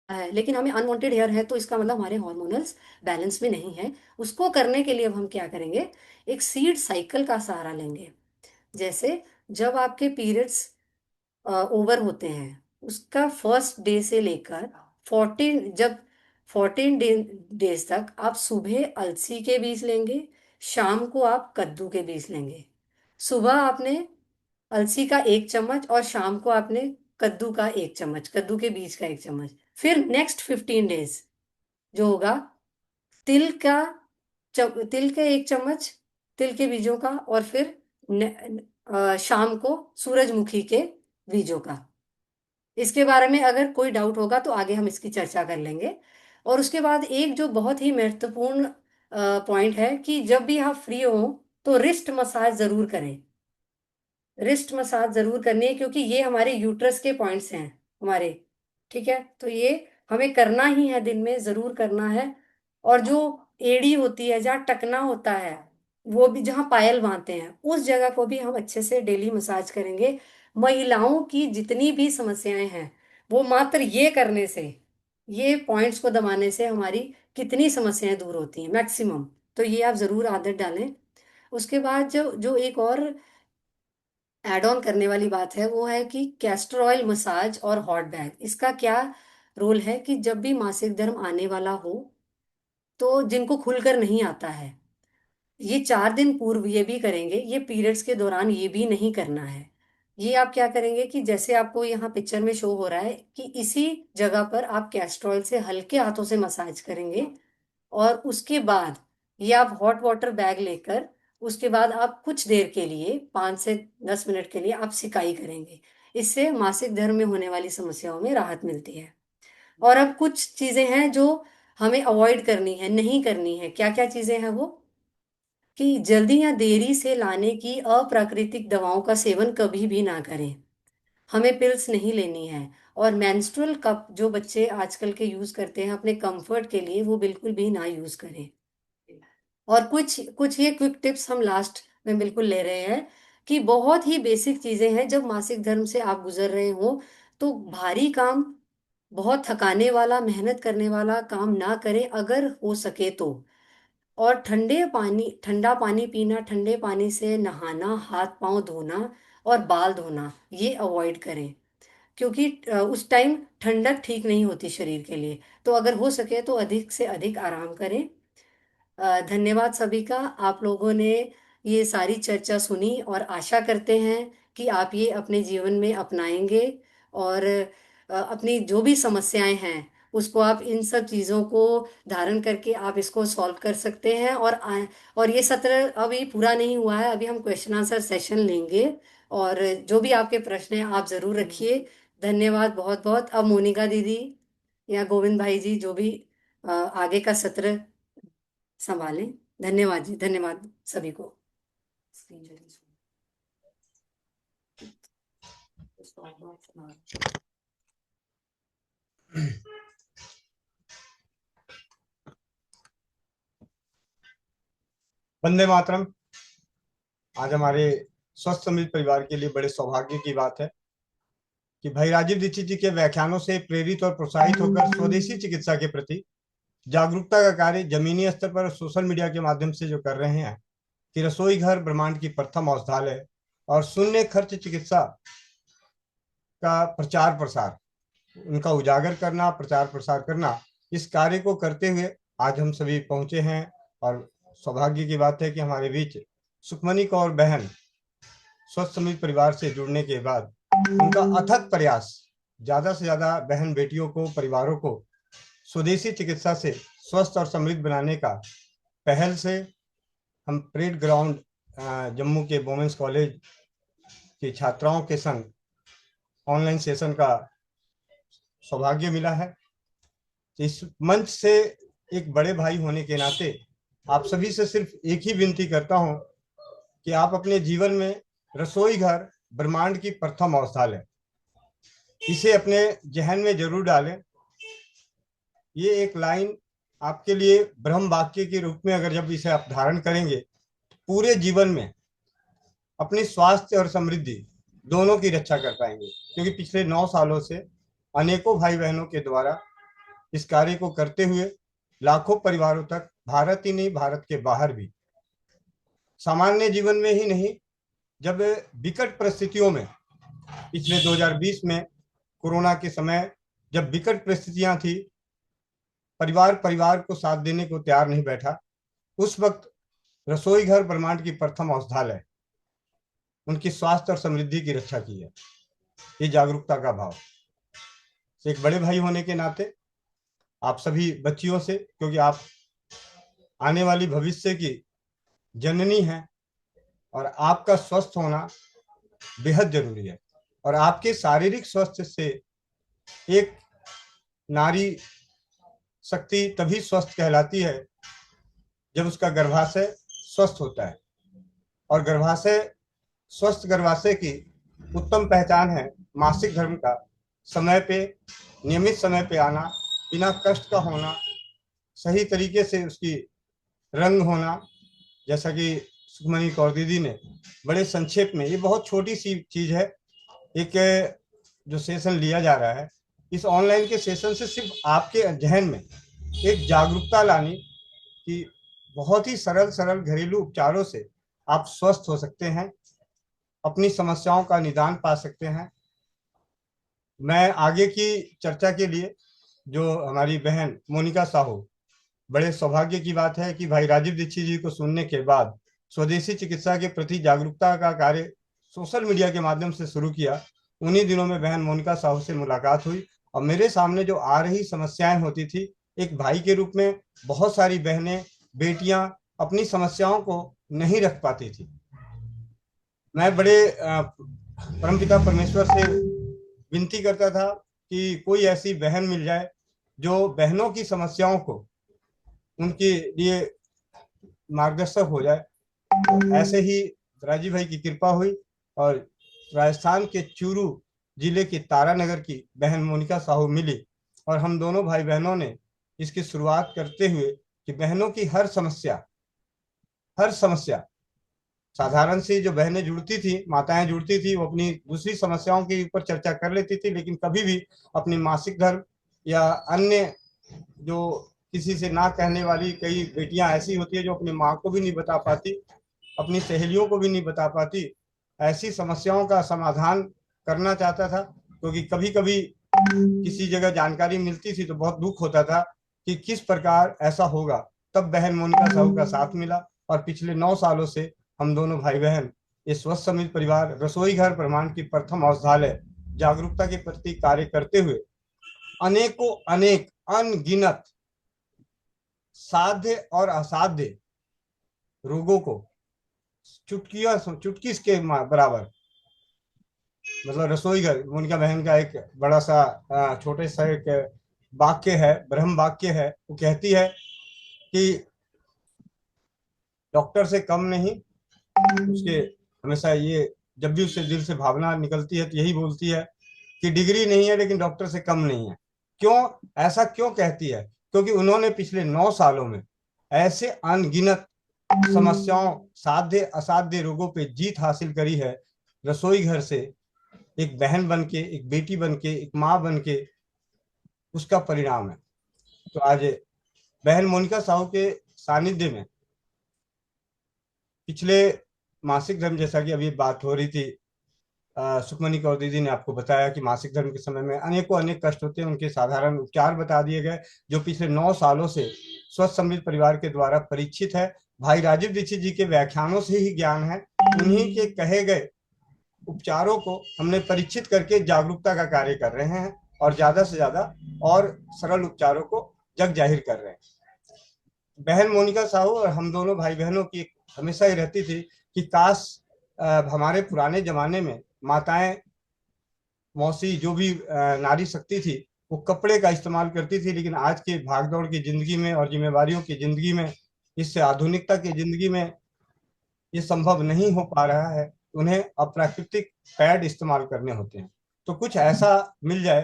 है लेकिन हमें अनवांटेड हेयर है, तो इसका मतलब हमारे हार्मोनल्स बैलेंस में नहीं है। उसको करने के लिए अब हम क्या करेंगे, एक सीड साइकिल का सहारा लेंगे। जैसे जब आपके पीरियड्स ओवर होते हैं उसका फर्स्ट डे से लेकर 14 डेज तक आप सुबह अलसी के बीज लेंगे, शाम को आप कद्दू के बीज लेंगे। सुबह आपने अलसी का 1 चम्मच और शाम को आपने कद्दू का 1 चम्मच, कद्दू के बीज का 1 चम्मच। फिर नेक्स्ट 15 डेज जो होगा, तिल का तिल के 1 चम्मच, तिल के बीजों का, और फिर शाम को सूरजमुखी के बीजों का। इसके बारे में अगर कोई डाउट होगा तो आगे हम इसकी चर्चा कर लेंगे। और उसके बाद एक जो बहुत ही महत्वपूर्ण पॉइंट है कि जब भी आप फ्री हो तो रिस्ट मसाज जरूर करें। रिस्ट मसाज जरूर करनी है क्योंकि ये हमारे यूट्रस के पॉइंट्स हैं हमारे। ठीक है, तो ये हमें करना ही है, दिन में जरूर करना है। और जो एड़ी होती है, जहाँ टकना होता है, वो भी जहाँ पायल बांधते हैं उस जगह को भी हम अच्छे से डेली मसाज करेंगे। महिलाओं की जितनी भी समस्याएं हैं वो मात्र ये करने से, ये पॉइंट्स को दबाने से हमारी कितनी समस्याएं दूर होती हैं मैक्सिमम। तो ये आप जरूर आदत डालें। उसके बाद जो जो एक और ऐड ऑन करने वाली बात है वो है कि कैस्टर ऑयल मसाज और हॉट बैग। इसका क्या रोल है कि जब भी मासिक धर्म आने वाला हो, तो जिनको खुलकर नहीं आता है, ये 4 दिन पूर्व ये भी करेंगे, ये पीरियड्स के दौरान ये भी नहीं करना है। ये आप क्या करेंगे कि जैसे आपको यहाँ पिक्चर में शो हो रहा है कि इसी जगह पर आप कैस्टर ऑयल से हल्के हाथों से मसाज करेंगे, और उसके बाद ये आप हॉट वाटर बैग लेकर उसके बाद आप कुछ देर के लिए 5 से 10 मिनट के लिए आप सिकाई करेंगे। इससे मासिक धर्म में होने वाली समस्याओं में राहत मिलती है। और अब कुछ चीजें हैं जो हमें अवॉइड करनी है, नहीं करनी है। क्या क्या चीजें हैं वो, कि जल्दी या देरी से लाने की अप्राकृतिक दवाओं का सेवन कभी भी ना करें। हमें पिल्स नहीं लेनी है। और मेंस्ट्रुअल कप जो बच्चे आजकल के यूज करते हैं अपने कंफर्ट के लिए, वो बिल्कुल भी ना यूज करें। और कुछ कुछ ये क्विक टिप्स हम लास्ट में बिल्कुल ले रहे हैं कि बहुत ही बेसिक चीजें हैं। जब मासिक धर्म से आप गुजर रहे हो तो भारी काम, बहुत थकाने वाला, मेहनत करने वाला काम ना करें अगर हो सके तो। और ठंडा पानी पीना, ठंडे पानी से नहाना, हाथ पांव धोना और बाल धोना ये अवॉइड करें, क्योंकि उस टाइम ठंडक ठीक नहीं होती शरीर के लिए। तो अगर हो सके तो अधिक से अधिक आराम करें। धन्यवाद सभी का, आप लोगों ने ये सारी चर्चा सुनी और आशा करते हैं कि आप ये अपने जीवन में अपनाएंगे। और अपनी जो भी समस्याएं हैं उसको आप इन सब चीज़ों को धारण करके आप इसको सॉल्व कर सकते हैं। और ये सत्र अभी पूरा नहीं हुआ है, अभी हम क्वेश्चन आंसर सेशन लेंगे। और जो भी आपके प्रश्न हैं आप ज़रूर रखिए। धन्यवाद बहुत बहुत। अब मोनिका दीदी या गोविंद भाई जी जो भी आगे का सत्र संभालें। धन्यवाद जी, धन्यवाद सभी को। वंदे मातरम। आज हमारे स्वस्थ समृद्ध परिवार के लिए बड़े सौभाग्य की बात है कि भाई राजीव दीक्षित जी के व्याख्यानों से प्रेरित और प्रोत्साहित होकर स्वदेशी चिकित्सा के प्रति जागरूकता का कार्य जमीनी स्तर पर सोशल मीडिया के माध्यम से जो कर रहे हैं कि रसोई घर ब्रह्मांड की प्रथम औषधालय और शून्य खर्च चिकित्सा का प्रचार प्रसार, उनका उजागर करना, प्रचार प्रसार करना, इस कार्य को करते हुए आज हम सभी पहुंचे हैं। और सौभाग्य की बात है कि हमारे बीच सुखमनी कौर बहन स्वस्थ समृद्ध परिवार से जुड़ने के बाद उनका अथक प्रयास ज्यादा से ज्यादा बहन बेटियों को, परिवारों को स्वदेशी चिकित्सा से स्वस्थ और समृद्ध बनाने का पहल से हम परेड ग्राउंड जम्मू के वुमेन्स कॉलेज की छात्राओं के संग ऑनलाइन सेशन का सौभाग्य मिला है। इस मंच से एक बड़े भाई होने के नाते आप सभी से सिर्फ एक ही विनती करता हूं कि आप अपने जीवन में रसोई घर ब्रह्मांड की प्रथम अवस्था लें, इसे अपने जहन में जरूर डालें। ये एक लाइन आपके लिए ब्रह्म वाक्य के रूप में अगर जब इसे आप धारण करेंगे तो पूरे जीवन में अपनी स्वास्थ्य और समृद्धि दोनों की रक्षा कर पाएंगे, क्योंकि पिछले 9 सालों से अनेकों भाई बहनों के द्वारा इस कार्य को करते हुए लाखों परिवारों तक, भारत ही नहीं भारत के बाहर भी, सामान्य जीवन में ही नहीं, जब विकट परिस्थितियों में पिछले 2020 में कोरोना के समय जब विकट परिस्थितियां थी, परिवार को साथ देने को तैयार नहीं बैठा, उस वक्त रसोई घर ब्रह्मांड की प्रथम औषधालय उनकी स्वास्थ्य और समृद्धि की रक्षा की है। ये जागरूकता का भाव। एक बड़े भाई होने के नाते आप सभी बच्चियों से, क्योंकि आप आने वाली भविष्य की जननी हैं और आपका स्वस्थ होना बेहद जरूरी है, और आपके शारीरिक स्वास्थ्य से एक नारी शक्ति तभी स्वस्थ कहलाती है जब उसका गर्भाशय स्वस्थ होता है, और गर्भाशय, स्वस्थ गर्भाशय की उत्तम पहचान है मासिक धर्म का समय पे, नियमित समय पे आना, बिना कष्ट का होना, सही तरीके से उसकी रंग होना। जैसा कि सुखमनी कौर दीदी ने बड़े संक्षेप में, ये बहुत छोटी सी चीज है, एक जो सेशन लिया जा रहा है, इस ऑनलाइन के सेशन से सिर्फ आपके जहन में एक जागरूकता लानी कि बहुत ही सरल सरल घरेलू उपचारों से आप स्वस्थ हो सकते हैं, अपनी समस्याओं का निदान पा सकते हैं। मैं आगे की चर्चा के लिए जो हमारी बहन मोनिका साहू, बड़े सौभाग्य की बात है कि भाई राजीव दीक्षित जी को सुनने के बाद स्वदेशी चिकित्सा के प्रति जागरूकता का कार्य सोशल मीडिया के माध्यम से शुरू किया। उन्हीं दिनों में बहन मोनिका साहू से मुलाकात हुई और मेरे सामने जो आ रही समस्याएं होती थी, एक भाई के रूप में बहुत सारी बहनें, बेटियां अपनी समस्याओं को नहीं रख पाती थी। मैं बड़े परमपिता परमेश्वर से विनती करता था कि कोई ऐसी बहन मिल जाए जो बहनों की समस्याओं को उनके लिए मार्गदर्शक हो जाए। तो ऐसे ही राजीव भाई की कृपा हुई और राजस्थान के चूरू जिले के तारानगर की बहन मोनिका साहू मिली, और हम दोनों भाई बहनों ने इसकी शुरुआत करते हुए कि बहनों की हर समस्या साधारण सी जो बहनें जुड़ती थी, माताएं जुड़ती थी, वो अपनी दूसरी समस्याओं के ऊपर चर्चा कर लेती थी, लेकिन कभी भी अपनी मासिक धर्म या अन्य जो किसी से ना कहने वाली कई बेटियां ऐसी होती है जो अपनी माँ को भी नहीं बता पाती, अपनी सहेलियों को भी नहीं बता पाती, ऐसी समस्याओं का समाधान करना चाहता था। क्योंकि कभी कभी किसी जगह जानकारी मिलती थी तो बहुत दुख होता था कि किस प्रकार ऐसा होगा। तब बहन मोनिका साहू का साथ मिला और पिछले 9 सालों से हम दोनों भाई बहन ये स्वस्थ समृद्ध परिवार रसोई घर ब्रह्मांड की प्रथम औषधालय जागरूकता के प्रति कार्य करते हुए अनेक अनगिनत साध्य और असाध्य रोगों को चुटकी के बराबर, मतलब रसोई घर, मोनिका बहन का एक बड़ा सा छोटे सा एक वाक्य है, ब्रह्म वाक्य है। वो कहती है कि डॉक्टर से कम नहीं, उसके हमेशा ये जब भी उससे दिल से भावना निकलती है तो यही बोलती है कि डिग्री नहीं है लेकिन डॉक्टर से कम नहीं है। क्यों ऐसा क्यों कहती है? क्योंकि उन्होंने पिछले 9 सालों में ऐसे अनगिनत समस्याओं, साध्य असाध्य रोगों पे जीत हासिल करी है। रसोई घर से एक बहन बनके, एक बेटी बनके, एक माँ बनके, उसका परिणाम है। तो आज बहन मोनिका साहू के सानिध्य में पिछले मासिक धर्म, जैसा कि अभी बात हो रही थी, सुखमनी कौर दीदी ने आपको बताया कि मासिक धर्म के समय में अनेक कष्ट होते हैं, उनके साधारण उपचार बता दिए गए जो पिछले 9 सालों से स्वस्थ समृद्ध परिवार के द्वारा परीक्षित है। भाई राजीव दीक्षित जी के व्याख्यानों से ही ज्ञान है, उन्हीं के कहे गए उपचारों को हमने परीक्षित करके जागरूकता का कार्य कर रहे हैं और ज्यादा से ज्यादा और सरल उपचारों को जग जाहिर कर रहे हैं। बहन मोनिका साहू और हम दोनों भाई बहनों की हमेशा ही रहती थी कि काश हमारे पुराने जमाने में माताएं मौसी जो भी नारी शक्ति थी वो कपड़े का इस्तेमाल करती थी, लेकिन आज के भागदौड़ की जिंदगी में और जिम्मेवारियों की जिंदगी में, इससे आधुनिकता की जिंदगी में ये संभव नहीं हो पा रहा है। उन्हें अप्राकृतिक पैड इस्तेमाल करने होते हैं। तो कुछ ऐसा मिल जाए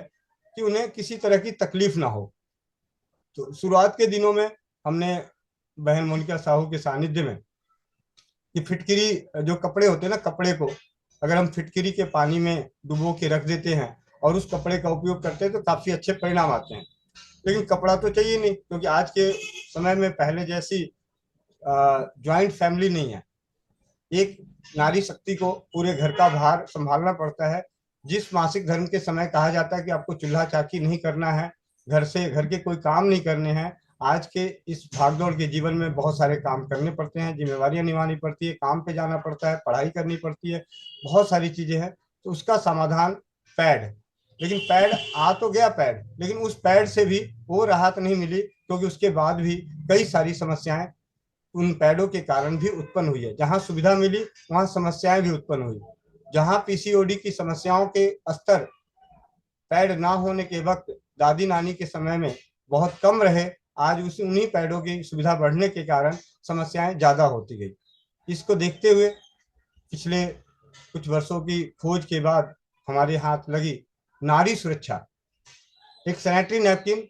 कि उन्हें किसी तरह की तकलीफ ना हो। तो शुरुआत के दिनों में हमने बहन मोनिका साहू के सानिध्य में ये फिटकिरी जो कपड़े होते हैं ना, कपड़े को अगर हम फिटकिरी के पानी में डुबो के रख देते हैं और उस कपड़े का उपयोग करते हैं तो काफी अच्छे परिणाम आते हैं। लेकिन कपड़ा तो चाहिए नहीं, क्योंकि आज के समय में पहले जैसी ज्वाइंट फैमिली नहीं है। एक नारी शक्ति को पूरे घर का भार संभालना पड़ता है। जिस मासिक धर्म के समय कहा जाता है कि आपको चूल्हा चाकी नहीं करना है, घर के कोई काम नहीं करने हैं, आज के इस भागदौड़ के जीवन में बहुत सारे काम करने पड़ते हैं, जिम्मेवारियां निभानी पड़ती है, काम पे जाना पड़ता है, पढ़ाई करनी पड़ती है, बहुत सारी चीजें हैं। तो उसका समाधान पैड। लेकिन पैड आ तो गया पैड, लेकिन उस पैड से भी वो राहत नहीं मिली, क्योंकि उसके बाद भी कई सारी समस्याएं उन पैडों के कारण भी उत्पन्न हुई है। जहां सुविधा मिली वहां समस्याएं भी उत्पन्न हुई। जहां पीसीओडी की समस्याओं के स्तर पैड ना होने के वक्त दादी नानी के समय में बहुत कम रहे, आज उन्हीं पैडों की सुविधा बढ़ने के कारण समस्याएं ज्यादा होती गई। इसको देखते हुए पिछले कुछ वर्षों की खोज के बाद हमारे हाथ लगी नारी सुरक्षा, एक सैनिटरी नैपकिन,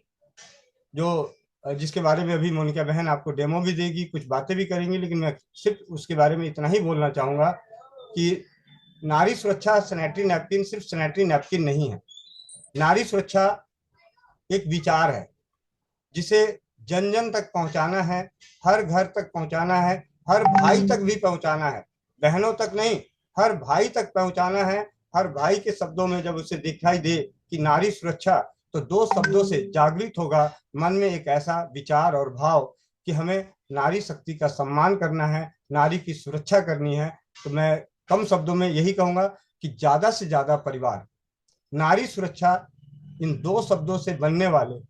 जो जिसके बारे में अभी मोनिका बहन आपको डेमो भी देगी, कुछ बातें भी करेंगी, लेकिन मैं सिर्फ उसके बारे में इतना ही बोलना चाहूंगा कि नारी सुरक्षा सैनिटरी नैपकिन सिर्फ सैनिटरी नैपकिन नहीं है। नारी सुरक्षा एक विचार है जिसे जन जन तक पहुंचाना है, हर घर तक पहुंचाना है, हर भाई तक भी पहुंचाना है, बहनों तक नहीं, हर भाई तक पहुंचाना है। हर भाई के शब्दों में जब उसे दिखाई दे कि नारी सुरक्षा, तो दो शब्दों से जागृत होगा मन में एक ऐसा विचार और भाव कि हमें नारी शक्ति का सम्मान करना है, नारी की सुरक्षा करनी है। तो मैं कम शब्दों में यही कहूंगा कि ज्यादा से ज्यादा परिवार नारी सुरक्षा, इन दो शब्दों से बनने वाले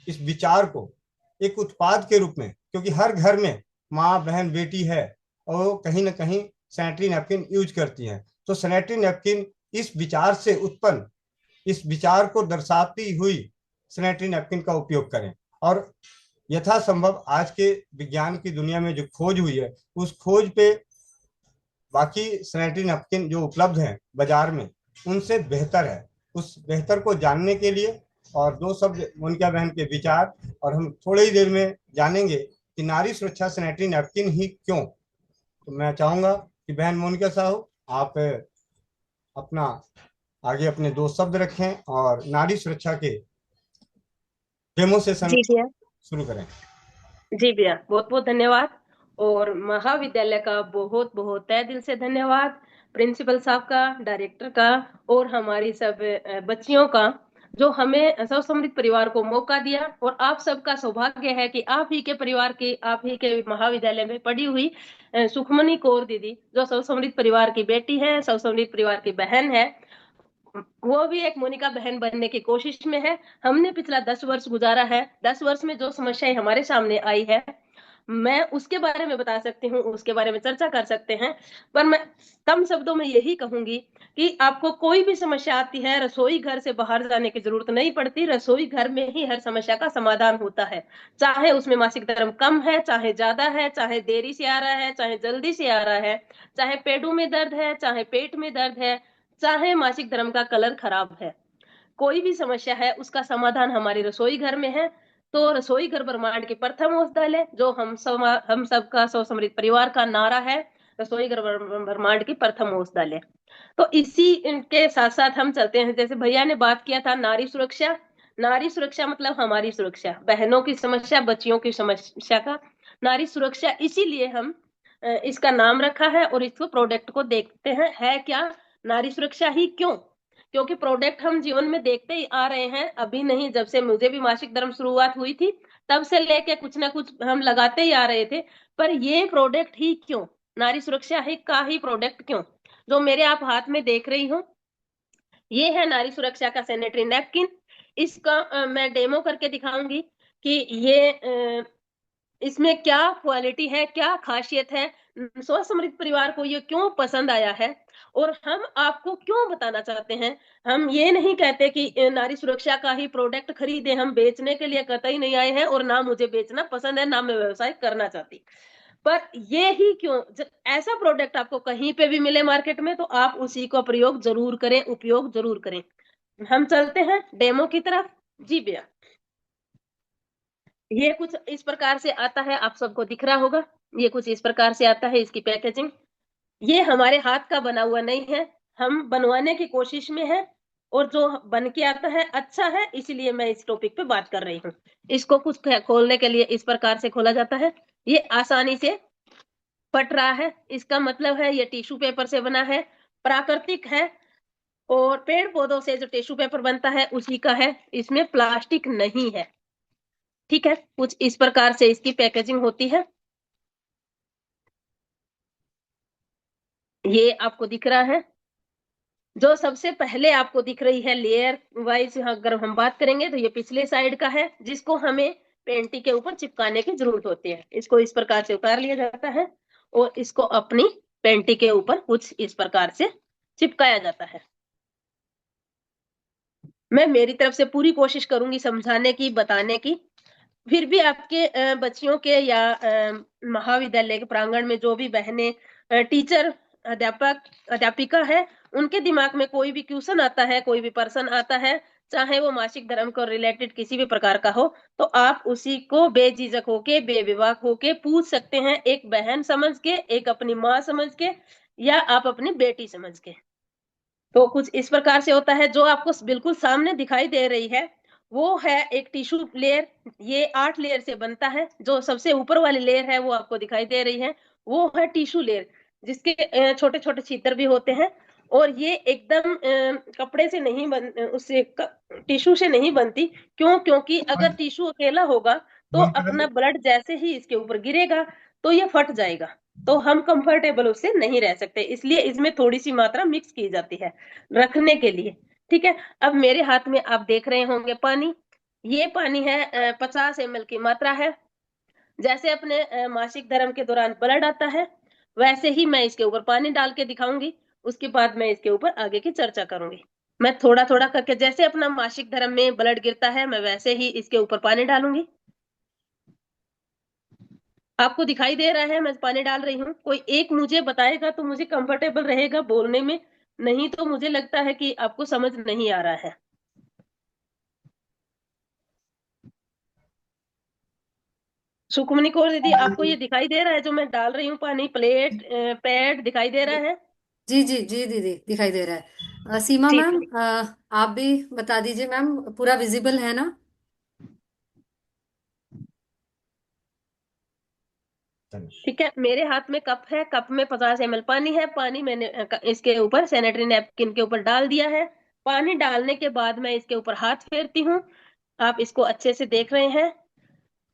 इस विचार को एक उत्पाद के रूप में, क्योंकि हर घर में माँ बहन बेटी है और वो कहीं ना कहीं सैनिटरी नैपकिन यूज करती है, तो सैनिटरी नैपकिन इस विचार से उत्पन्न, इस विचार को दर्शाती हुई सैनिटरी नैपकिन का उपयोग करें। और यथासंभव आज के विज्ञान की दुनिया में जो खोज हुई है, उस खोज पे बाकी सैनिटरी नैपकिन जो उपलब्ध हैं बाजार में उनसे बेहतर है। उस बेहतर को जानने के लिए और दो शब्द मोनिका बहन के विचार, और हम थोड़ी ही देर में जानेंगे कि नारी सुरक्षा सैनिटरी नैपकिन ही क्यों। तो मैं चाहूंगा कि बहन मोनिका साहू आप अपना आगे अपने दो शब्द रखें और नारी सुरक्षा के डेमो सेशन जी भैया, शुरू करें। जी भैया, बहुत बहुत धन्यवाद। और महाविद्यालय का बहुत बहुत तहे दिल से धन्यवाद, प्रिंसिपल साहब का, डायरेक्टर का और हमारी सब बच्चियों का, जो हमें सब समृद्ध परिवार को मौका दिया। और आप सबका सौभाग्य है कि आप ही के परिवार की, आप ही के महाविद्यालय में पढ़ी हुई सुखमनी कौर दीदी, जो सब समृद्ध परिवार की बेटी है, सब समृद्ध परिवार की बहन है, वो भी एक मोनिका बहन बनने की कोशिश में है। हमने पिछला 10 वर्ष गुजारा है। 10 वर्ष में जो समस्याएं हमारे सामने आई है, मैं उसके बारे में बता सकती हूँ, उसके बारे में चर्चा कर सकते हैं। पर मैं कम शब्दों में यही कहूंगी कि आपको कोई भी समस्या आती है, रसोई घर से बाहर जाने की जरूरत नहीं पड़ती। रसोई घर में ही हर समस्या का समाधान होता है। चाहे उसमें मासिक धर्म कम है, चाहे ज्यादा है, चाहे देरी से आ रहा है, चाहे जल्दी से आ रहा है, चाहे पेटों में दर्द है, चाहे पेट में दर्द है, चाहे मासिक धर्म का कलर खराब है, कोई भी समस्या है उसका समाधान हमारी रसोई घर में है। तो रसोई घर ब्रह्मांड की प्रथम औषधालय, जो हम सबका सौ समृद्ध परिवार का नारा है, रसोई घर ब्रह्मांड की प्रथम औषधालय। तो इसी के साथ साथ हम चलते हैं। जैसे भैया ने बात किया था नारी सुरक्षा, नारी सुरक्षा मतलब हमारी सुरक्षा, बहनों की समस्या, बच्चियों की समस्या का नारी सुरक्षा, इसीलिए हम इसका नाम रखा है। और इसको प्रोडक्ट को देखते हैं, है क्या नारी सुरक्षा ही क्यों? क्योंकि प्रोडक्ट हम जीवन में देखते ही आ रहे हैं, अभी नहीं, जब से मुझे भी मासिक धर्म शुरुआत हुई थी तब से लेके कुछ ना कुछ हम लगाते ही आ रहे थे। पर ये प्रोडक्ट ही क्यों, नारी सुरक्षा ही का ही प्रोडक्ट क्यों? जो मेरे आप हाथ में देख रही हूँ, ये है नारी सुरक्षा का सैनिटरी नैपकिन। इसका मैं डेमो करके दिखाऊंगी कि ये इसमें क्या क्वालिटी है, क्या खासियत है स्वस्थ समृद्ध परिवार को ये क्यों पसंद आया है और हम आपको क्यों बताना चाहते हैं। हम ये नहीं कहते कि नारी सुरक्षा का ही प्रोडक्ट खरीदे, हम बेचने के लिए कतई नहीं आए हैं और ना मुझे बेचना पसंद है, ना मैं व्यवसाय करना चाहती। पर ये ही क्यों, जब ऐसा प्रोडक्ट आपको कहीं पे भी मिले मार्केट में तो आप उसी का प्रयोग जरूर करें, उपयोग जरूर करें। हम चलते हैं डेमो की तरफ। जी भैया, ये कुछ इस प्रकार से आता है, आप सबको दिख रहा होगा। ये कुछ इस प्रकार से आता है, इसकी पैकेजिंग। ये हमारे हाथ का बना हुआ नहीं है, हम बनवाने की कोशिश में है और जो बन के आता है अच्छा है, इसलिए मैं इस टॉपिक पे बात कर रही हूँ। इसको कुछ खोलने के लिए इस प्रकार से खोला जाता है। ये आसानी से फट रहा है, इसका मतलब है ये टिश्यू पेपर से बना है, प्राकृतिक है और पेड़ पौधों से जो टिश्यू पेपर बनता है उसी का है, इसमें प्लास्टिक नहीं है। ठीक है, कुछ इस प्रकार से इसकी पैकेजिंग होती है। ये आपको दिख रहा है। जो सबसे पहले आपको दिख रही है लेयर वाइज अगर हम बात करेंगे तो ये पिछले साइड का है, जिसको हमें पेंटी के ऊपर चिपकाने की जरूरत होती है। इसको इस प्रकार से उतार लिया जाता है और इसको अपनी पेंटी के ऊपर कुछ इस प्रकार से चिपकाया जाता है। मैं मेरी तरफ से पूरी कोशिश करूंगी समझाने की, बताने की। फिर भी आपके बच्चियों के या महाविद्यालय के प्रांगण में जो भी बहनें टीचर, अध्यापक, अध्यापिका है, उनके दिमाग में कोई भी क्वेश्चन आता है, कोई भी पर्सन आता है, चाहे वो मासिक धर्म को रिलेटेड किसी भी प्रकार का हो, तो आप उसी को बेझिझक होके, बेविवाक होके पूछ सकते हैं, एक बहन समझ के, एक अपनी माँ समझ के, या आप अपनी बेटी समझ के। तो कुछ इस प्रकार से होता है। जो आपको बिल्कुल सामने दिखाई दे रही है वो है एक टिश्यू लेयर। ये 8 लेयर से बनता है। जो सबसे ऊपर वाली लेयर है वो आपको दिखाई दे रही है, वो है टिश्यू लेयर, जिसके छोटे छोटे छिद्र भी होते हैं। और ये एकदम कपड़े से नहीं उससे टिश्यू से नहीं बनती। क्यों? क्योंकि अगर टिश्यू अकेला होगा तो अपना ब्लड जैसे ही इसके ऊपर गिरेगा तो ये फट जाएगा, तो हम कंफर्टेबल उससे नहीं रह सकते, इसलिए इसमें थोड़ी सी मात्रा मिक्स की जाती है रखने के लिए। ठीक है, अब मेरे हाथ में आप देख रहे होंगे पानी। ये पानी है 50 ml की मात्रा है। जैसे अपने मासिक धर्म के दौरान ब्लड आता है, वैसे ही मैं इसके ऊपर पानी डाल के दिखाऊंगी। उसके बाद मैं इसके ऊपर आगे की चर्चा करूंगी। मैं थोड़ा थोड़ा करके, जैसे अपना मासिक धर्म में ब्लड गिरता है, मैं वैसे ही इसके ऊपर पानी डालूंगी। आपको दिखाई दे रहा है मैं पानी डाल रही हूँ। कोई एक मुझे बताएगा तो मुझे कंफर्टेबल रहेगा बोलने में, नहीं तो मुझे लगता है कि आपको समझ नहीं आ रहा है। सुखमनी कौर दीदी, आपको ये दिखाई दे रहा है जो मैं डाल रही हूँ पानी, प्लेट पैड दिखाई दे रहा है? जी जी जी दीदी, दिखाई दे रहा है। सीमा ठीक मैम, है, आप भी बता दीजिए मैम, पूरा विजिबल है ना? ठीक है। मेरे हाथ में कप है, कप में 50 ml पानी है। पानी मैंने इसके ऊपर सैनिटरी नैपकिन के ऊपर डाल दिया है। पानी डालने के बाद मैं इसके ऊपर हाथ फेरती हूँ। आप इसको अच्छे से देख रहे हैं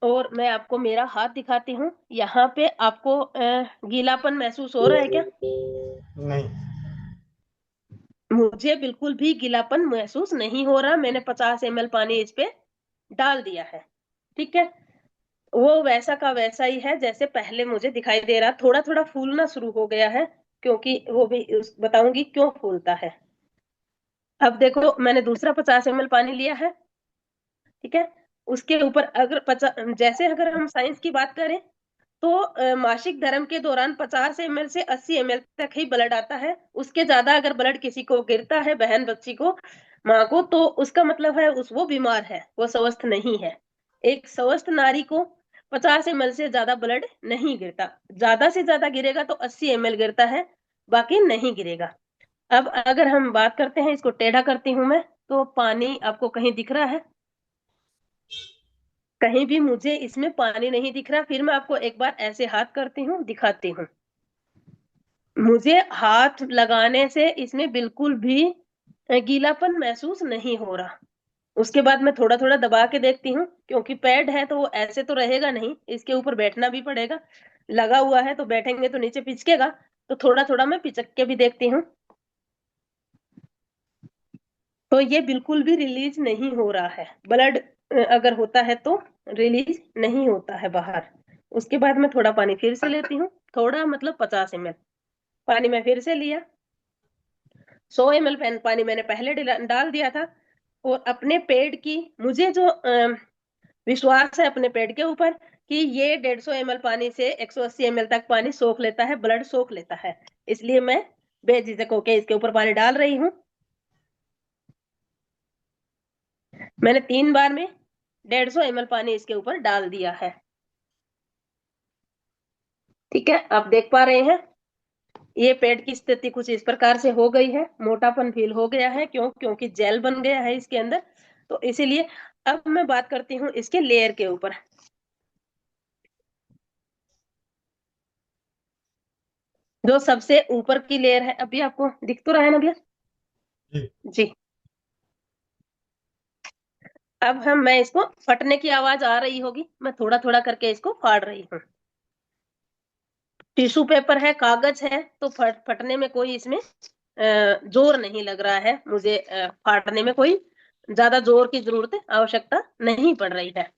और मैं आपको मेरा हाथ दिखाती हूँ। यहाँ पे आपको गीलापन महसूस हो रहा है क्या? नहीं। मुझे बिल्कुल भी गीलापन महसूस नहीं हो रहा। मैंने 50 ml पानी इस पे डाल दिया है। ठीक है, वो वैसा का वैसा ही है जैसे पहले मुझे दिखाई दे रहा। थोड़ा थोड़ा फूलना शुरू हो गया है, क्योंकि वो भी बताऊंगी क्यों फूलता है। अब देखो, मैंने दूसरा 50 ml पानी लिया है। ठीक है, उसके ऊपर अगर जैसे अगर हम साइंस की बात करें तो मासिक धर्म के दौरान 50 ml से 80 ml तक ही ब्लड आता है। उसके ज्यादा अगर ब्लड किसी को गिरता है, बहन बच्ची को, माँ को, तो उसका मतलब है वो बीमार है, वो स्वस्थ नहीं है। एक स्वस्थ नारी को 50 ml से ज्यादा ब्लड नहीं गिरता। ज्यादा से ज्यादा गिरेगा तो 80 ml गिरता है, बाकी नहीं गिरेगा। अब अगर हम बात करते हैं, इसको टेढ़ा करती हूं मैं, तो पानी आपको कहीं दिख रहा है? कहीं भी मुझे इसमें पानी नहीं दिख रहा। फिर मैं आपको एक बार ऐसे हाथ करती हूँ, दिखाती हूँ। मुझे हाथ लगाने से इसमें बिल्कुल भी गीलापन महसूस नहीं हो रहा। उसके बाद मैं थोड़ा थोड़ा दबा के देखती हूँ, क्योंकि पैड है तो वो ऐसे तो रहेगा नहीं, इसके ऊपर बैठना भी पड़ेगा। लगा हुआ है तो बैठेंगे तो नीचे पिचकेगा, तो थोड़ा थोड़ा मैं पिचक के भी देखती हूँ। तो ये बिल्कुल भी रिलीज नहीं हो रहा है। ब्लड अगर होता है तो रिलीज नहीं होता है बाहर। उसके बाद मैं थोड़ा पानी फिर से लेती हूँ। थोड़ा मतलब 50 ml पानी मैं फिर से लिया। 100 ml पानी मैंने पहले डाल दिया था। और अपने पेड़ की, मुझे जो विश्वास है अपने पेड़ के ऊपर कि ये 150 ml पानी से 180 ml तक पानी सोख लेता है, ब्लड सोख लेता है, इसलिए मैं बेझिझक होके इसके ऊपर पानी डाल रही हूँ। मैंने 3 बार में 150 ml पानी इसके ऊपर डाल दिया है। ठीक है, आप देख पा रहे हैं ये पेड़ की स्थिति कुछ इस प्रकार से हो गई है, मोटापन फील हो गया है। क्योंकि जेल बन गया है इसके अंदर, तो इसीलिए अब मैं बात करती हूँ इसके लेयर के ऊपर। जो सबसे ऊपर की लेयर है, अभी आपको दिख तो रहा है ना भैया जी। जी। अब मैं इसको फटने की आवाज आ रही होगी, मैं थोड़ा थोड़ा करके इसको फाड़ रही हूँ। टिश्यू पेपर है, कागज है, तो फटने में कोई इसमें जोर नहीं लग रहा है मुझे। फाड़ने में कोई ज्यादा जोर की जरूरत, आवश्यकता नहीं पड़ रही है।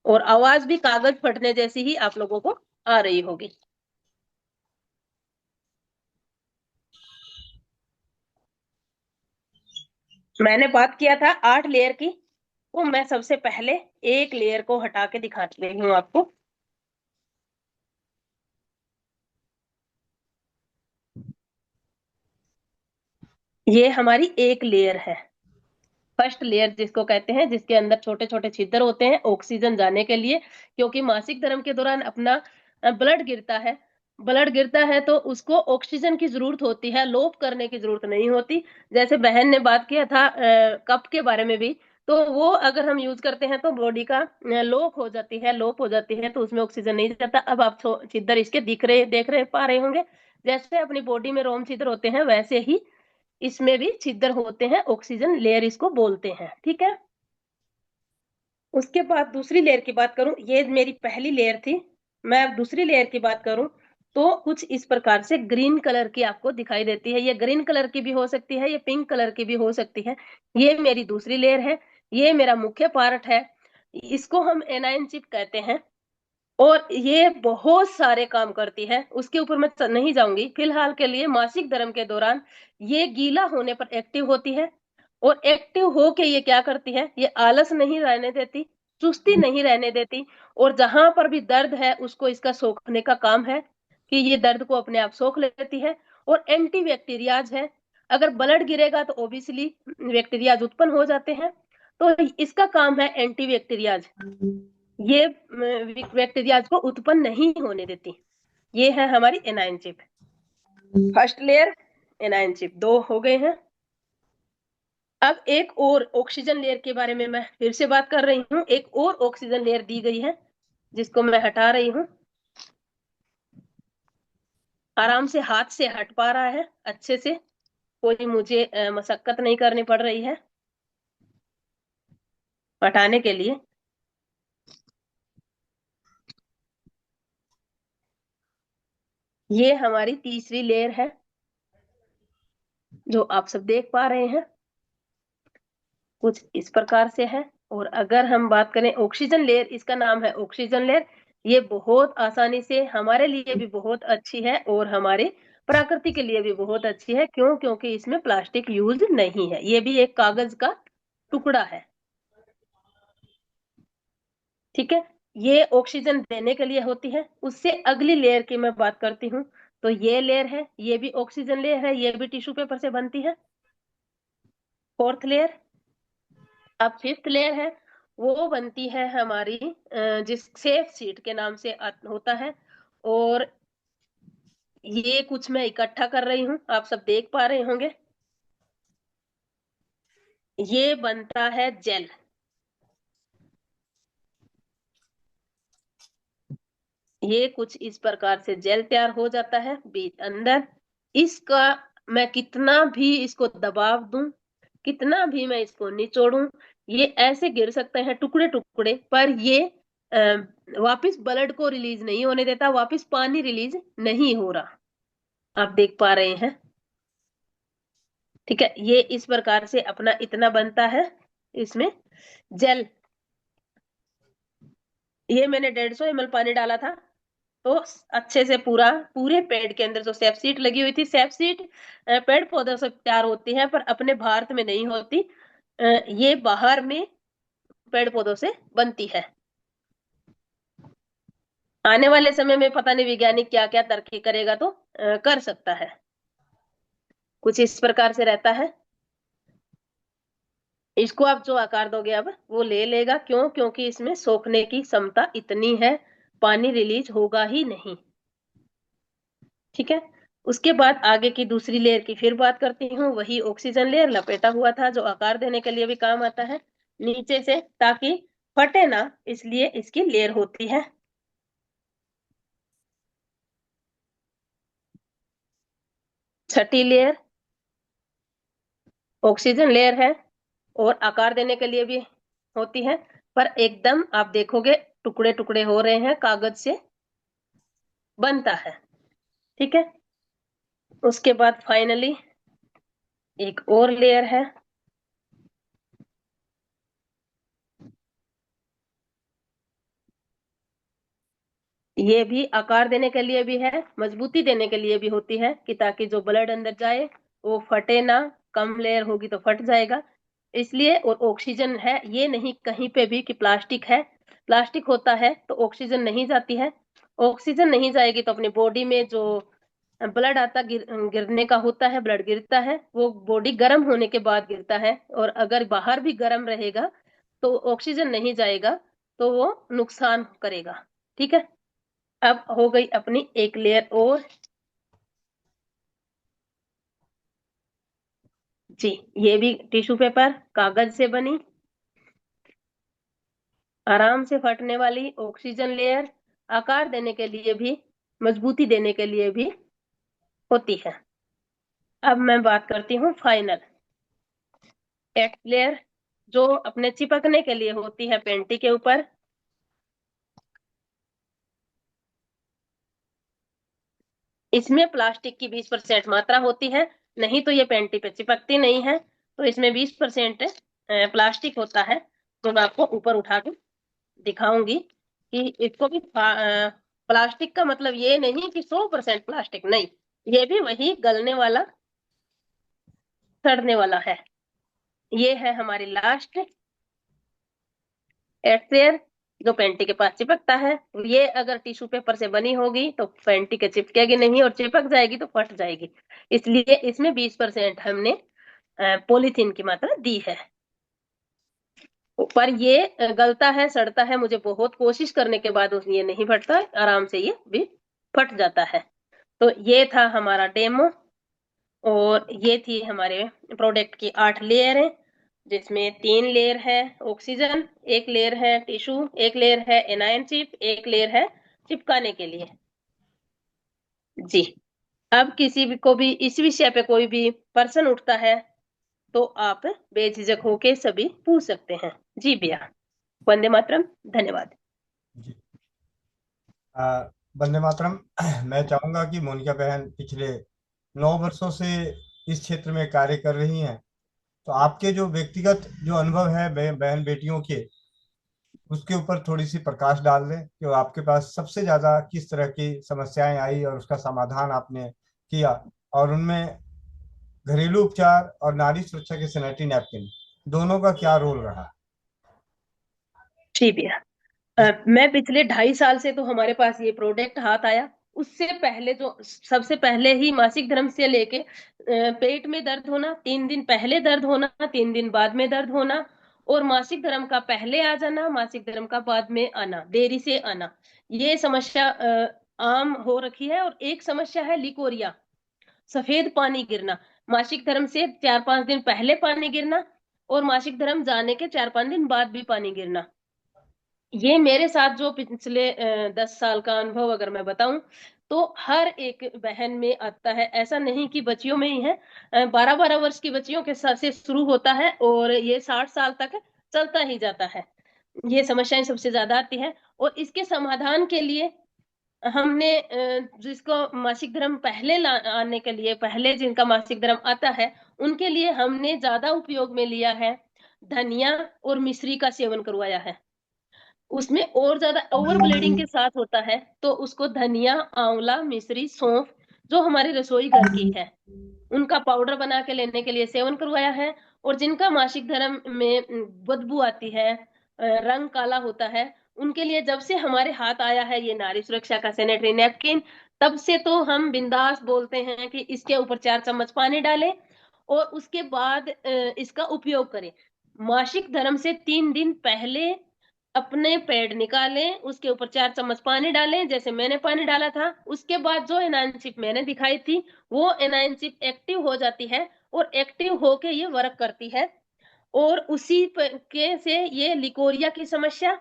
और आवाज भी कागज फटने जैसी ही आप लोगों को आ रही होगी। मैंने बात किया था 8 लेयर की, तो मैं सबसे पहले एक लेयर को हटा के दिखा रही हूँ आपको। ये हमारी एक लेयर है, फर्स्ट लेयर जिसको कहते हैं, जिसके अंदर छोटे छोटे छिद्र होते हैं ऑक्सीजन जाने के लिए। क्योंकि मासिक धर्म के दौरान अपना ब्लड गिरता है तो उसको ऑक्सीजन की जरूरत होती है, लोप करने की जरूरत नहीं होती। जैसे बहन ने बात किया था कप के बारे में भी, तो वो अगर हम यूज करते हैं तो बॉडी का लोप हो जाती है, तो उसमें ऑक्सीजन नहीं जाता। अब आप छिद्र इसके देख रहे पा रहे होंगे, जैसे अपनी बॉडी में रोम छिद्र होते हैं वैसे ही इसमें भी छिद्र होते हैं, ऑक्सीजन लेयर इसको बोलते हैं। ठीक है, उसके बाद दूसरी लेयर की बात करूं, ये मेरी पहली लेयर थी। मैं अब दूसरी लेयर की बात करूं तो कुछ इस प्रकार से ग्रीन कलर की आपको दिखाई देती है। ये ग्रीन कलर की भी हो सकती है, ये पिंक कलर की भी हो सकती है। ये मेरी दूसरी लेयर है, ये मेरा मुख्य पार्ट है, इसको हम एनाइन चिप कहते हैं। और ये बहुत सारे काम करती है, उसके ऊपर मैं नहीं जाऊंगी फिलहाल के लिए। मासिक धर्म के दौरान ये गीला होने पर एक्टिव होती है, और एक्टिव होके ये क्या करती है, ये आलस नहीं रहने देती, सुस्ती नहीं रहने देती। और जहां पर भी दर्द है उसको इसका सोखने का काम है, कि ये दर्द को अपने आप सोख लेती है। और एंटी बैक्टीरियाज है, अगर ब्लड गिरेगा तो ओबियसली बैक्टीरियाज उत्पन्न हो जाते हैं, तो इसका काम है एंटी बैक्टीरियाज। ये बैक्टीरियाज को उत्पन्न नहीं होने देती। ये है हमारी A9 chip. First layer A9 chip 2 हो गए हैं। अब एक और ऑक्सीजन लेयर के बारे में मैं फिर से बात कर रही हूँ। एक और ऑक्सीजन लेयर दी गई है जिसको मैं हटा रही हूँ। आराम से हाथ से हट पा रहा है अच्छे से, कोई मुझे मशक्कत नहीं करनी पड़ रही है हटाने के लिए। ये हमारी तीसरी लेयर है जो आप सब देख पा रहे हैं, कुछ इस प्रकार से है। और अगर हम बात करें ऑक्सीजन लेयर, इसका नाम है ऑक्सीजन लेयर। ये बहुत आसानी से हमारे लिए भी बहुत अच्छी है और हमारे प्रकृति के लिए भी बहुत अच्छी है। क्योंकि इसमें प्लास्टिक यूज नहीं है, ये भी एक कागज का टुकड़ा है। ठीक है, ये ऑक्सीजन देने के लिए होती है। उससे अगली लेयर की मैं बात करती हूँ, तो ये लेयर है, ये भी ऑक्सीजन लेयर है, ये भी टिश्यू पेपर से बनती है। फोर्थ लेयर, अब फिफ्थ लेयर है, वो बनती है हमारी जिस सेफ सीट के नाम से होता है। और ये कुछ मैं इकट्ठा कर रही हूँ, आप सब देख पा रहे होंगे। ये बनता है जेल। ये कुछ इस प्रकार से जेल तैयार हो जाता है बीच अंदर। इसका मैं कितना भी इसको दबाव दूं, कितना भी मैं इसको निचोड़ूं, ये ऐसे गिर सकते हैं टुकड़े टुकड़े, पर ये वापस ब्लड को रिलीज नहीं होने देता, वापस पानी रिलीज नहीं हो रहा, आप देख पा रहे हैं। ठीक है, ये इस प्रकार से अपना इतना बनता है इसमें जेल। ये मैंने 150 ml पानी डाला था, तो अच्छे से पूरे पेड़ के अंदर जो सेप्सीड लगी हुई थी, सेप्सीड पेड़ पौधों से तैयार होती है पर अपने भारत में नहीं होती, ये बाहर में पेड़ पौधों से बनती है। आने वाले समय में पता नहीं वैज्ञानिक क्या क्या तरक्की करेगा तो कर सकता है। कुछ इस प्रकार से रहता है। इसको आप जो आकार दोगे अब वो ले लेगा, क्यों? क्योंकि इसमें सोखने की क्षमता इतनी है, पानी रिलीज होगा ही नहीं। ठीक है। उसके बाद आगे की दूसरी लेयर की फिर बात करती हूँ। वही ऑक्सीजन लेयर लपेटा हुआ था जो आकार देने के लिए भी काम आता है नीचे से, ताकि फटे ना, इसलिए इसकी लेयर होती है। छठी लेयर ऑक्सीजन लेयर है और आकार देने के लिए भी होती है, पर एकदम आप देखोगे टुकड़े टुकड़े हो रहे हैं, कागज से बनता है। ठीक है। उसके बाद फाइनली एक और लेयर है, ये भी आकार देने के लिए भी है, मजबूती देने के लिए भी होती है, कि ताकि जो ब्लड अंदर जाए वो फटे ना, कम लेयर होगी तो फट जाएगा इसलिए। और ऑक्सीजन है, ये नहीं कहीं पे भी कि प्लास्टिक है, प्लास्टिक होता है तो ऑक्सीजन नहीं जाती है। ऑक्सीजन नहीं जाएगी तो अपनी बॉडी में जो ब्लड आता गिरने का होता है, ब्लड गिरता है, वो बॉडी गर्म होने के बाद गिरता है, और अगर बाहर भी गर्म रहेगा तो ऑक्सीजन नहीं जाएगा तो वो नुकसान करेगा। ठीक है। अब हो गई अपनी एक लेयर और जी, ये भी टिश्यू पेपर कागज से बनी, आराम से फटने वाली ऑक्सीजन लेयर, आकार देने के लिए भी, मजबूती देने के लिए भी होती है। अब मैं बात करती हूँ फाइनल एट लेयर, जो अपने चिपकने के लिए होती है पेंटी के ऊपर। इसमें प्लास्टिक की 20% मात्रा होती है, नहीं तो ये पेंटी पे चिपकती नहीं है। तो इसमें 20% प्लास्टिक होता है, तो मैं आपको ऊपर उठा के दिखाऊंगी कि इसको भी प्लास्टिक का मतलब ये नहीं कि 100% प्लास्टिक, नहीं, ये भी वही गलने वाला, सड़ने वाला है। ये है हमारी लास्ट एयर, जो पेंटी के पास चिपकता है। ये अगर टिश्यू पेपर से बनी होगी तो पेंटी के चिपकेगी नहीं, और चिपक जाएगी तो फट जाएगी, इसलिए इसमें 20% हमने पॉलीथीन की मात्रा दी है। पर ये गलता है, सड़ता है, मुझे बहुत कोशिश करने के बाद ये नहीं फटता, आराम से ये भी फट जाता है। तो ये था हमारा डेमो, और ये थी हमारे प्रोडक्ट की 8 लेयर है, जिसमें 3 लेयर है ऑक्सीजन, 1 लेयर है टिश्यू, 1 लेयर है एनायन चिप, 1 लेयर है चिपकाने के लिए। जी, अब किसी भी को भी इस विषय पे कोई भी प्रश्न उठता है तो आप बेझिझक होके सभी पूछ सकते हैं। जी भैया, वंदे मातरम, धन्यवाद। जी वंदे मातरम। मैं चाहूंगा कि मोनिका बहन पिछले 9 वर्षों से इस क्षेत्र में कार्य कर रही हैं, तो आपके जो व्यक्तिगत जो अनुभव है बहन बेटियों के, उसके ऊपर थोड़ी सी प्रकाश डाल दें कि आपके पास सबसे ज्यादा किस तरह की समस्याएं आई और उसका समाधान आपने किया, और उनमें घरेलू उपचार और नारी सुरक्षा के सैनिटरी नैपकिन दोनों का क्या रोल रहा। जी भैया, मैं पिछले 2.5 साल से तो हमारे पास ये प्रोडक्ट हाथ आया, उससे पहले जो सबसे पहले ही मासिक धर्म से लेके पेट में दर्द होना, 3 दिन पहले दर्द होना, 3 दिन बाद में दर्द होना, और मासिक धर्म का पहले आ जाना, मासिक धर्म का बाद में आना, देरी से आना, ये समस्या आम हो रखी है। और एक समस्या है लिकोरिया, सफेद पानी गिरना, मासिक धर्म से 4-5 दिन पहले पानी गिरना, और मासिक धर्म जाने के 4-5 दिन बाद भी पानी गिरना। ये मेरे साथ जो पिछले 10 साल का अनुभव अगर मैं बताऊं तो हर एक बहन में आता है, ऐसा नहीं कि बच्चियों में ही है। 12-12 वर्ष की बच्चियों के साथ से शुरू होता है और ये 60 साल तक चलता ही जाता है। ये समस्याएं सबसे ज्यादा आती है, और इसके समाधान के लिए हमने जिसको मासिक धर्म पहले आने के लिए, पहले जिनका मासिक धर्म आता है उनके लिए हमने ज्यादा उपयोग में लिया है, धनिया और मिश्री का सेवन करवाया है। उसमें और ज्यादा ओवर ब्लीडिंग के साथ होता है तो उसको धनिया, आंवला, मिश्री, सौंफ जो हमारे रसोई घर की है उनका पाउडर बना के लेने के लिए सेवन करवाया है। और जिनका मासिक धर्म में बदबू आती है, रंग काला होता है, उनके लिए जब से हमारे हाथ आया है ये नारी सुरक्षा का सैनिटरी नैपकिन, तब से तो हम बिंदास बोलते हैं कि इसके ऊपर 4 चम्मच पानी डालें और उसके बाद इसका उपयोग करें। मासिक धर्म से 3 दिन पहले अपने पैड निकालें, उसके ऊपर 4 चम्मच पानी डालें जैसे मैंने पानी डाला था। उसके बाद जो एनाइनशिप मैंने दिखाई थी वो एनाइनशिप एक्टिव हो जाती है और एक्टिव होके ये वर्क करती है। और उसी के से ये लिकोरिया की समस्या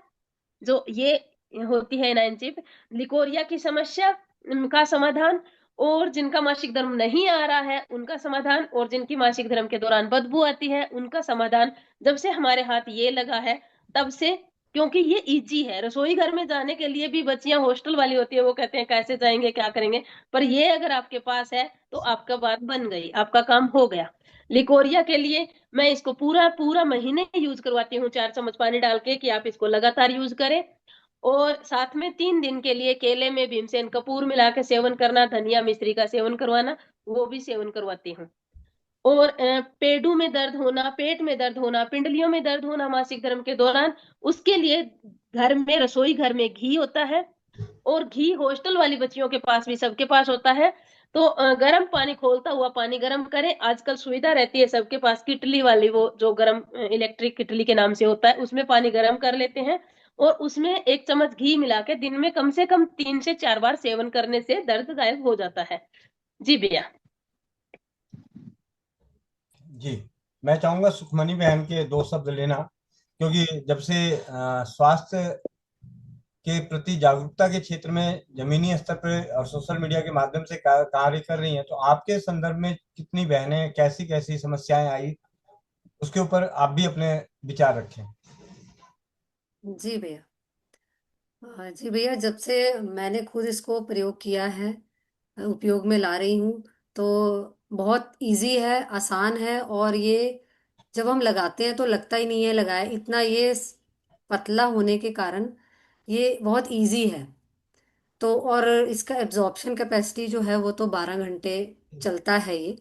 जो ये होती है एनाइनशिप, लिकोरिया की समस्या का समाधान, और जिनका मासिक धर्म नहीं आ रहा है उनका समाधान, और जिनकी मासिक धर्म के दौरान बदबू आती है उनका समाधान जब से हमारे हाथ ये लगा है तब से। क्योंकि ये इजी है, रसोई घर में जाने के लिए भी बच्चियां हॉस्टल वाली होती है, वो कहते हैं कैसे जाएंगे क्या करेंगे, पर ये अगर आपके पास है तो आपका बात बन गई, आपका काम हो गया। लिकोरिया के लिए मैं इसको पूरा पूरा महीने यूज करवाती हूँ 4 चम्मच पानी डाल के कि आप इसको लगातार यूज करें। और साथ में 3 दिन के लिए केले में भीमसेन कपूर मिला के सेवन करना, धनिया मिश्री का सेवन करवाना, वो भी सेवन करवाती हूँ। और पेडू में दर्द होना, पेट में दर्द होना, पिंडलियों में दर्द होना मासिक धर्म के दौरान, उसके लिए घर में, रसोई घर में घी होता है, और घी हॉस्टल वाली बच्चियों के पास भी सबके पास होता है। तो गर्म पानी, खोलता हुआ पानी गर्म करें। आजकल सुविधा रहती है सबके पास किटली वाली, वो जो गर्म इलेक्ट्रिक किटली के नाम से होता है, उसमें पानी गर्म कर लेते हैं और उसमें 1 चम्मच घी मिला के दिन में कम से कम 3 से 4 बार सेवन करने से दर्द गायब हो जाता है। जी भैया। जी, मैं चाहूंगा सुखमनी बहन के 2 शब्द लेना, क्योंकि जब से स्वास्थ्य के प्रति जागरूकता के क्षेत्र में जमीनी स्तर पर और सोशल मीडिया के माध्यम से कार्य कर रही हैं, तो आपके संदर्भ में कितनी बहनें, कैसी कैसी समस्याएं आई, उसके ऊपर आप भी अपने विचार रखें। जी भैया। जी भैया, जब से मैंने खुद इसको प्रयोग किया है, उपयोग में ला रही हूँ, तो बहुत इजी है, आसान है। और ये जब हम लगाते हैं तो लगता ही नहीं है लगाए, इतना ये पतला होने के कारण ये बहुत इजी है। तो और इसका एब्जॉर्प्शन कैपेसिटी जो है वो तो 12 घंटे चलता है ये।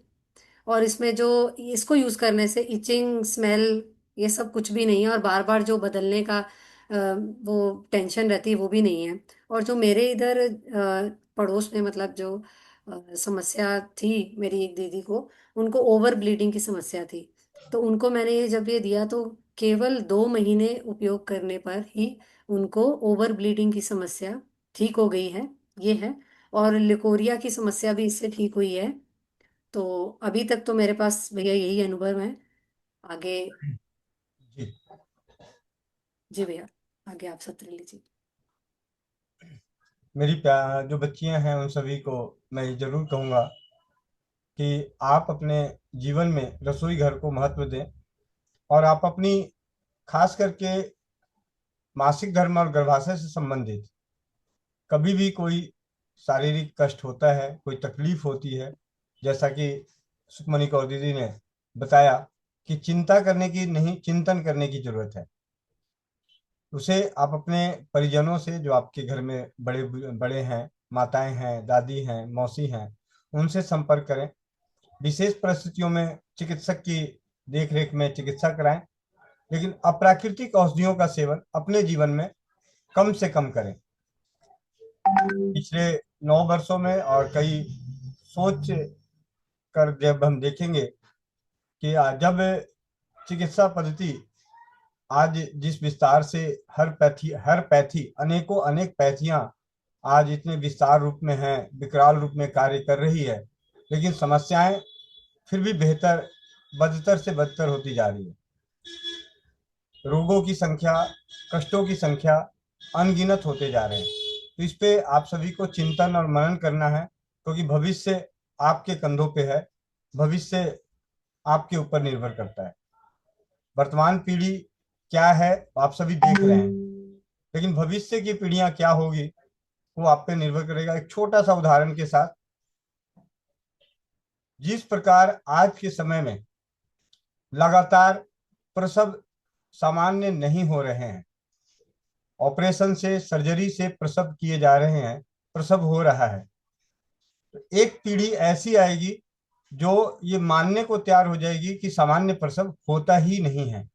और इसमें जो इसको यूज़ करने से इचिंग, स्मेल, ये सब कुछ भी नहीं है। और बार बार जो बदलने का वो टेंशन रहती है वो भी नहीं है। और जो मेरे इधर पड़ोस में, मतलब जो समस्या थी मेरी एक दीदी को, उनको ओवर ब्लीडिंग की समस्या थी। तो उनको मैंने ये जब ये दिया तो केवल 2 महीने उपयोग करने पर ही उनको ओवर ब्लीडिंग की समस्या ठीक हो गई है, ये है। और लिकोरिया की समस्या भी इससे ठीक हुई है। तो अभी तक तो मेरे पास भैया यही अनुभव है। आगे जी, जी भैया, आगे आप सत्र लीजिए। मेरी जो बच्चियां हैं उन सभी को मैं ये जरूर कहूंगा कि आप अपने जीवन में रसोई घर को महत्व दें, और आप अपनी, खास करके मासिक धर्म और गर्भाशय से संबंधित कभी भी कोई शारीरिक कष्ट होता है, कोई तकलीफ होती है, जैसा कि सुखमणि कौर दीदी ने बताया कि चिंता करने की नहीं, चिंतन करने की जरूरत है। उसे आप अपने परिजनों से, जो आपके घर में बड़े बड़े हैं, माताएं हैं, दादी हैं, मौसी हैं, उनसे संपर्क करें। विशेष परिस्थितियों में चिकित्सक की देखरेख में चिकित्सा कराएं, लेकिन अप्राकृतिक औषधियों का सेवन अपने जीवन में कम से कम करें। पिछले 9 वर्षों में और कई सोच कर जब हम देखेंगे कि जब चिकित्सा पद्धति आज जिस विस्तार से, हर पैथी अनेकों अनेक पैथियां आज इतने विस्तार रूप में हैं, विकराल रूप में कार्य कर रही है, लेकिन समस्याएं फिर भी बेहतर, बदतर से बदतर होती जा रही है। रोगों की संख्या, कष्टों की संख्या अनगिनत होते जा रहे हैं। तो इस पे आप सभी को चिंतन और मनन करना है, क्योंकि भविष्य आपके कंधों पे है, भविष्य आपके ऊपर निर्भर करता है। वर्तमान पीढ़ी क्या है आप सभी देख रहे हैं, लेकिन भविष्य की पीढ़ियां क्या होगी वो आप पे निर्भर करेगा। एक छोटा सा उदाहरण के साथ, जिस प्रकार आज के समय में लगातार प्रसव सामान्य नहीं हो रहे हैं, ऑपरेशन से, सर्जरी से प्रसव किए जा रहे हैं, प्रसव हो रहा है। तो एक पीढ़ी ऐसी आएगी जो ये मानने को तैयार हो जाएगी कि सामान्य प्रसव होता ही नहीं है।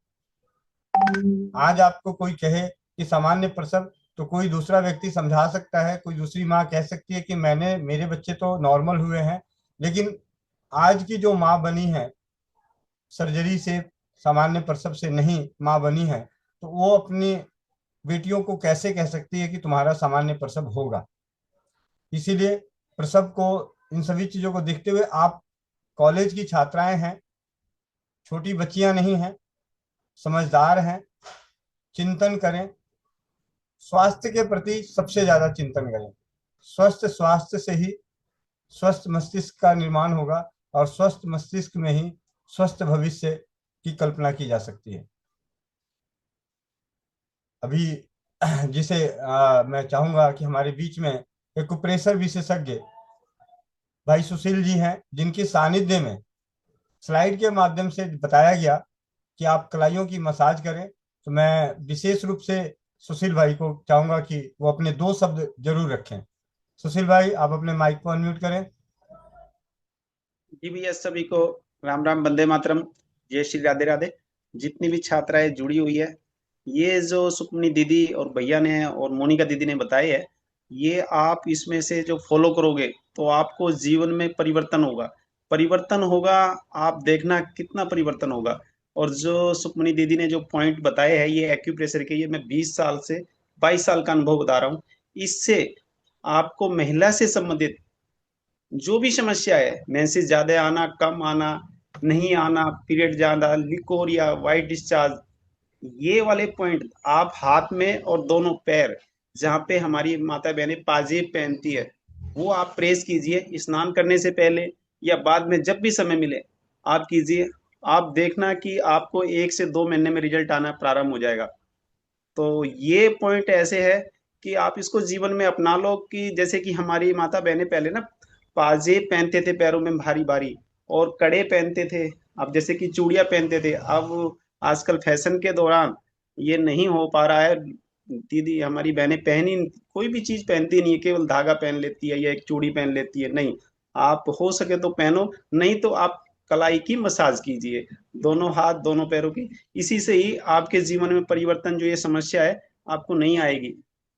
आज आपको कोई कहे कि सामान्य प्रसव, तो कोई दूसरा व्यक्ति समझा सकता है, कोई दूसरी माँ कह सकती है कि मेरे बच्चे तो नॉर्मल हुए हैं। लेकिन आज की जो माँ बनी है, सर्जरी से, सामान्य प्रसव से नहीं माँ बनी है, तो वो अपनी बेटियों को कैसे कह सकती है कि तुम्हारा सामान्य प्रसव होगा। इसीलिए प्रसव को, इन सभी चीजों को देखते हुए, आप कॉलेज की छात्राएं हैं, छोटी बच्चियां नहीं हैं, समझदार हैं, चिंतन करें, स्वास्थ्य के प्रति सबसे ज्यादा चिंतन करें। स्वस्थ स्वास्थ्य से ही स्वस्थ मस्तिष्क का निर्माण होगा और स्वस्थ मस्तिष्क में ही स्वस्थ भविष्य की कल्पना की जा सकती है। अभी जिसे मैं चाहूंगा कि हमारे बीच में एक्यूप्रेशर विशेषज्ञ भाई सुशील जी हैं, जिनके सानिध्य में स्लाइड के माध्यम से बताया गया कि आप कलाइयों की मसाज करें। तो मैं विशेष रूप से सुशील भाई को चाहूंगा कि वो अपने 2 शब्द जरूर रखें। सुशील भाई, आप अपने माइक को अनम्यूट करें। जी भैया, सभी को राम राम, वंदे मातरम, जय श्री राधे राधे। जितनी भी छात्राएं जुड़ी हुई है, ये जो सुकमनी दीदी और भैया ने और मोनिका दीदी ने बताए है, ये आप इसमें से जो फॉलो करोगे तो आपको जीवन में परिवर्तन होगा। परिवर्तन होगा, आप देखना कितना परिवर्तन होगा। और जो सुकमनी दीदी ने जो पॉइंट बताए हैं, ये एक्यूप्रेशर के, ये मैं 20 साल से 22 साल का अनुभव बता रहा हूँ। इससे आपको महिला से संबंधित जो भी समस्या है, मेंसेस ज्यादा आना, कम आना, नहीं आना, पीरियड ज्यादा, लिकोर या वाइट डिस्चार्ज, ये वाले पॉइंट आप हाथ में और दोनों पैर, जहाँ पे हमारी माता बहनें पाजेब पहनती है, वो आप प्रेस कीजिए स्नान करने से पहले या बाद में, जब भी समय मिले आप कीजिए। आप देखना कि आपको 1 से 2 महीने में रिजल्ट आना प्रारंभ हो जाएगा। तो ये पॉइंट ऐसे है कि आप इसको जीवन में अपना लो कि जैसे कि हमारी माता बहनें पहले ना पाजेब पहनते थे पैरों में भारी भारी, और कड़े पहनते थे, अब जैसे कि चूड़ियां पहनते थे। अब आजकल फैशन के दौरान ये नहीं हो पा रहा है। दीदी हमारी बहनें पहनी, कोई भी चीज पहनती नहीं है, केवल धागा पहन लेती है या एक चूड़ी पहन लेती है। नहीं, आप हो सके तो पहनो, नहीं तो आप कलाई की मसाज कीजिए, दोनों हाथ दोनों पैरों की। इसी से ही आपके जीवन में परिवर्तन, जो ये समस्या है, आपको नहीं आएगी।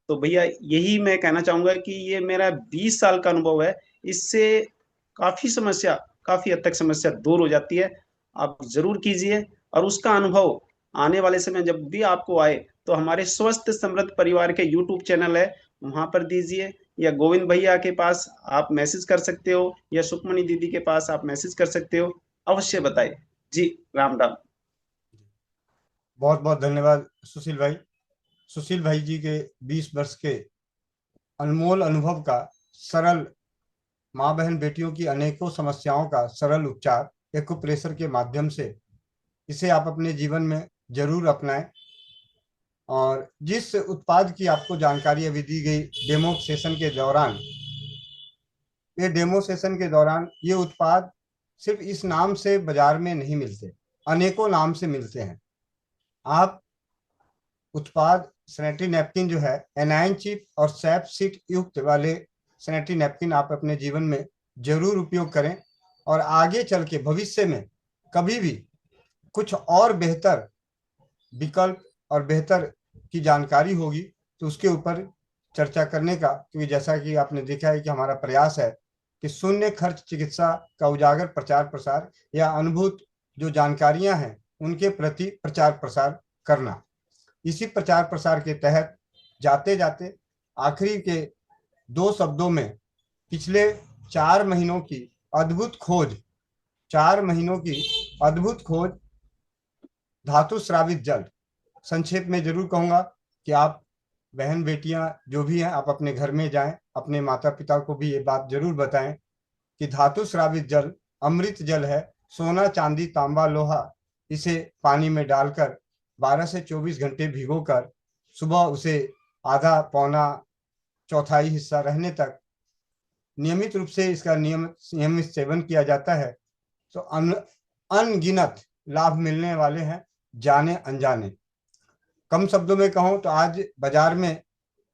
तो भैया यही मैं कहना चाहूंगा कि ये मेरा 20 साल का अनुभव है, इससे काफी हद तक समस्या दूर हो जाती है। आप जरूर कीजिए, और उसका अनुभव आने वाले समय जब भी आपको आए तो हमारे स्वस्थ समृद्ध परिवार के यूट्यूब चैनल है, वहां पर दीजिए, या गोविंद भैया के पास आप मैसेज कर सकते हो, या सुकमनी दीदी के पास आप मैसेज कर सकते हो। अवश्य बताइए जी। राम राम। बहुत बहुत धन्यवाद सुशील भाई। सुशील भाई जी के 20 वर्ष के अनमोल अनुभव का सरल, माँ बहन बेटियों की अनेकों समस्याओं का सरल उपचार एक्यूप्रेशर के माध्यम से, इसे आप अपने जीवन में जरूर अपनाएं। और जिस उत्पाद की आपको जानकारी अभी दी गई डेमो सेशन के दौरान, ये उत्पाद सिर्फ इस नाम से बाजार में नहीं मिलते, अनेकों नाम से मिलते हैं। आप उत्पाद सैनिटरी नैपकिन जो है, एनाइन चिप और सैप सीट युक्त वाले सैनिटरी नैपकिन आप अपने जीवन में जरूर उपयोग करें। और आगे चल के भविष्य में कभी भी कुछ और बेहतर विकल्प और बेहतर की जानकारी होगी तो उसके ऊपर चर्चा करने का, क्योंकि जैसा कि आपने देखा है कि हमारा प्रयास है कि शून्य खर्च चिकित्सा का उजागर प्रचार प्रसार, या अनुभूत जो जानकारियां हैं उनके प्रति प्रचार प्रसार करना। इसी प्रचार प्रसार के तहत जाते जाते आखिरी के 2 शब्दों में पिछले 4 महीनों की अद्भुत खोज धातु स्रावित जल, संक्षेप में जरूर कहूंगा कि आप बहन बेटियां जो भी हैं, आप अपने घर में जाएं, अपने माता पिता को भी ये बात जरूर बताएं कि धातु स्रावित जल अमृत जल है। सोना चांदी तांबा लोहा, इसे पानी में डालकर 12 से 24 घंटे भिगोकर सुबह उसे आधा पौना चौथाई हिस्सा रहने तक नियमित रूप से इसका नियमित सेवन किया जाता है तो अनगिनत लाभ मिलने वाले हैं, जाने अनजाने। कम शब्दों में कहूँ तो आज बाजार में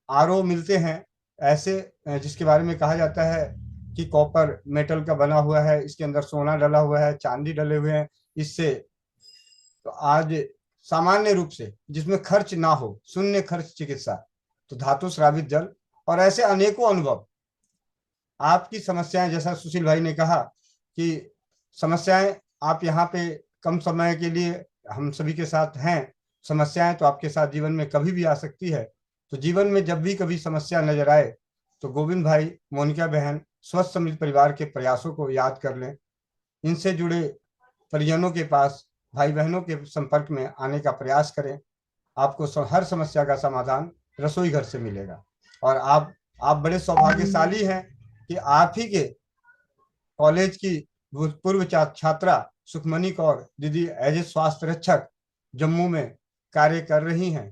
आरओ मिलते हैं ऐसे, जिसके बारे में कहा जाता है कि कॉपर मेटल का बना हुआ है, इसके अंदर सोना डला हुआ है, चांदी डले हुए हैं। इससे तो आज सामान्य रूप से जिसमें खर्च ना हो, शून्य खर्च चिकित्सा, तो धातु श्रावित जल और ऐसे अनेकों अनुभव। आपकी समस्याएं, जैसा सुशील भाई ने कहा कि समस्याएं आप यहाँ पे कम समय के लिए हम सभी के साथ हैं, समस्याएं तो आपके साथ जीवन में कभी भी आ सकती है। तो जीवन में जब भी कभी समस्या नजर आए तो गोविंद भाई, मोनिका बहन, स्वस्थ समृद्ध परिवार के प्रयासों को याद कर लें। इनसे जुड़े परिजनों के पास, भाई बहनों के संपर्क में आने का प्रयास करें। आपको हर समस्या का समाधान रसोई घर से मिलेगा। और आप बड़े सौभाग्यशाली हैं कि आप ही के कॉलेज की पूर्व छात्रा सुखमनी कौर दीदी एज ए स्वास्थ्य रक्षक जम्मू में कार्य कर रही हैं।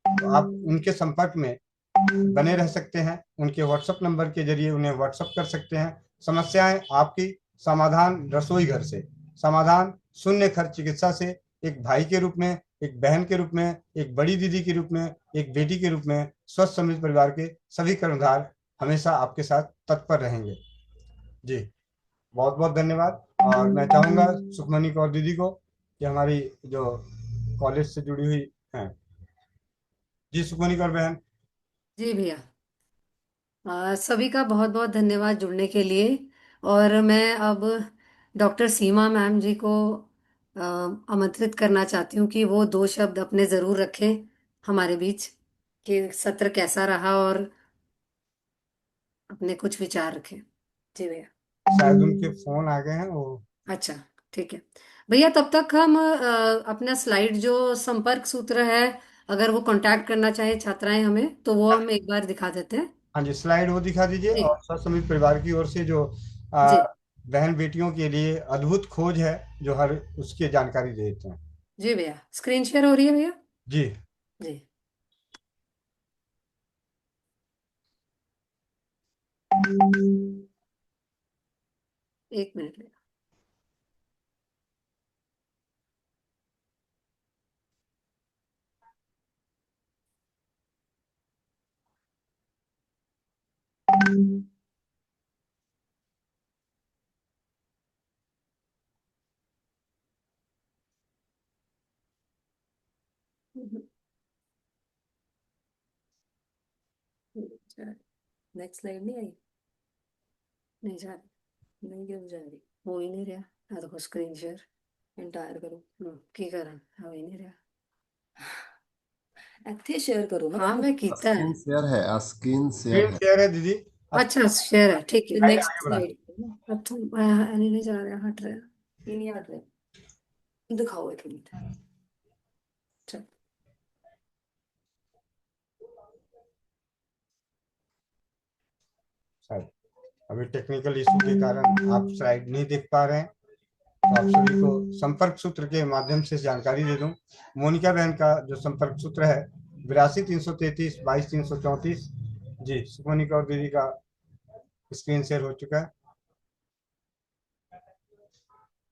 तो आप उनके संपर्क में बने रह सकते हैं, उनके व्हाट्सएप नंबर के जरिए उन्हें व्हाट्सएप कर सकते हैं। समस्याएं आपकी, समाधान रसोई घर से, समाधान शून्य खर्च चिकित्सा से। एक भाई के रूप में, एक बहन के रूप में, एक बड़ी दीदी के रूप में, एक बेटी के रूप में, स्वस्थ समृद्ध परिवार के सभी कर्णधार हमेशा आपके साथ तत्पर रहेंगे। जी, बहुत बहुत धन्यवाद। और मैं चाहूंगा सुखमनी कौर दीदी को कि हमारी जो कॉलेज से जुड़ी हुई हैं, जी सुखमनी कौर बहन। जी भैया, सभी का बहुत बहुत धन्यवाद जुड़ने के लिए। और मैं अब डॉक्टर सीमा मैम जी को आमंत्रित करना चाहती हूँ कि वो दो शब्द अपने ज़रूर रखें हमारे बीच, कि सत्र कैसा रहा, और अपने कुछ विचार रखें। जी भैया। शायद उनके फोन आ गए हैं वो। अच्छा, ठीक है भैया। तब तक हम अपना स्लाइड जो संपर्क सूत्र है, अगर वो कांटेक्ट करना चाहे छात्राएं हमें, तो वो हम एक बार दिखा देते हैं। हाँ जी, स्लाइड वो दिखा दीजिए। जी और स्वस्थ समृद्ध परिवार की ओर से जो जी बहन बेटियों के लिए अद्भुत खोज है, जो हर उसकी जानकारी दे देते हैं। जी भैया, स्क्रीन शेयर हो रही है भैया? जी, जी। एक मिनट भैया। नेक्स्ट स्लाइड नहीं आई, नहीं जा रही, नहीं क्यों जा रही, हो ही नहीं रहा। हाँ देखो, स्क्रीन शेयर इंटायर करो, की करा हो ही नहीं रहा। ਇੱਥੇ शेयर करो ना। हाँ मैं कीता है। स्क्रीन शेयर है, स्क्रीन शेयर स्क्रीन है। शेयर है दीदी। आप अच्छा शेयर है, ठीक है। स्लाइड नेक्स्ट आगे बढ़ा। स्लाइड। अच्छा नहीं जा रहा, हट रहा है, ये नहीं हट रहा। दिखाओ एक मिनट। चल। शायद अभी टेक्निकल इशू के कारण आप स्लाइड नहीं देख पा रहे हैं। तो आप सभी को संपर्क सूत्र के माध्यम से जानकारी दे दूं। मोनिका बहन का जो संपर्क सूत्र है 82 333 22 334। जी, सुखमनी कौर दीदी का स्क्रीन शेयर हो चुका है।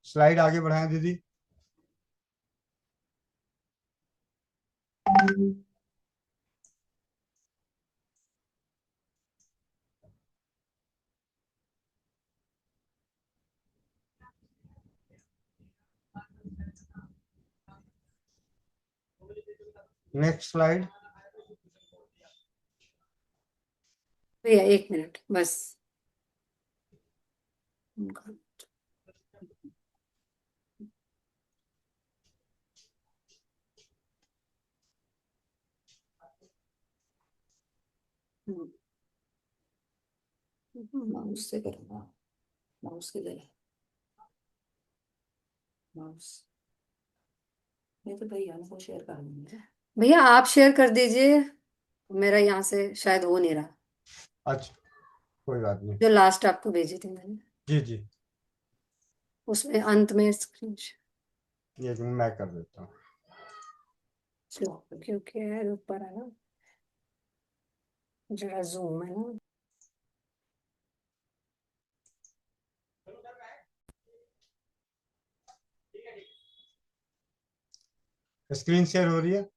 स्लाइड आगे बढ़ाएं दीदी। Next slide. भैया एक मिनट बस। माउस से करूँगा, माउस किधर है? माउस नहीं तो भैया को शेयर कर दूंगी। भैया आप शेयर कर दीजिए, मेरा यहाँ से शायद हो नहीं रहा। अच्छा, कोई बात नहीं। जो लास्ट आपको भेजी थी मैंने, जी जी, उसमें अंत में स्क्रीन ये मैं कर देता हूँ। क्योंकि यार ऊपर है ना, जरा जूम है ना। स्क्रीन शेयर हो रही है।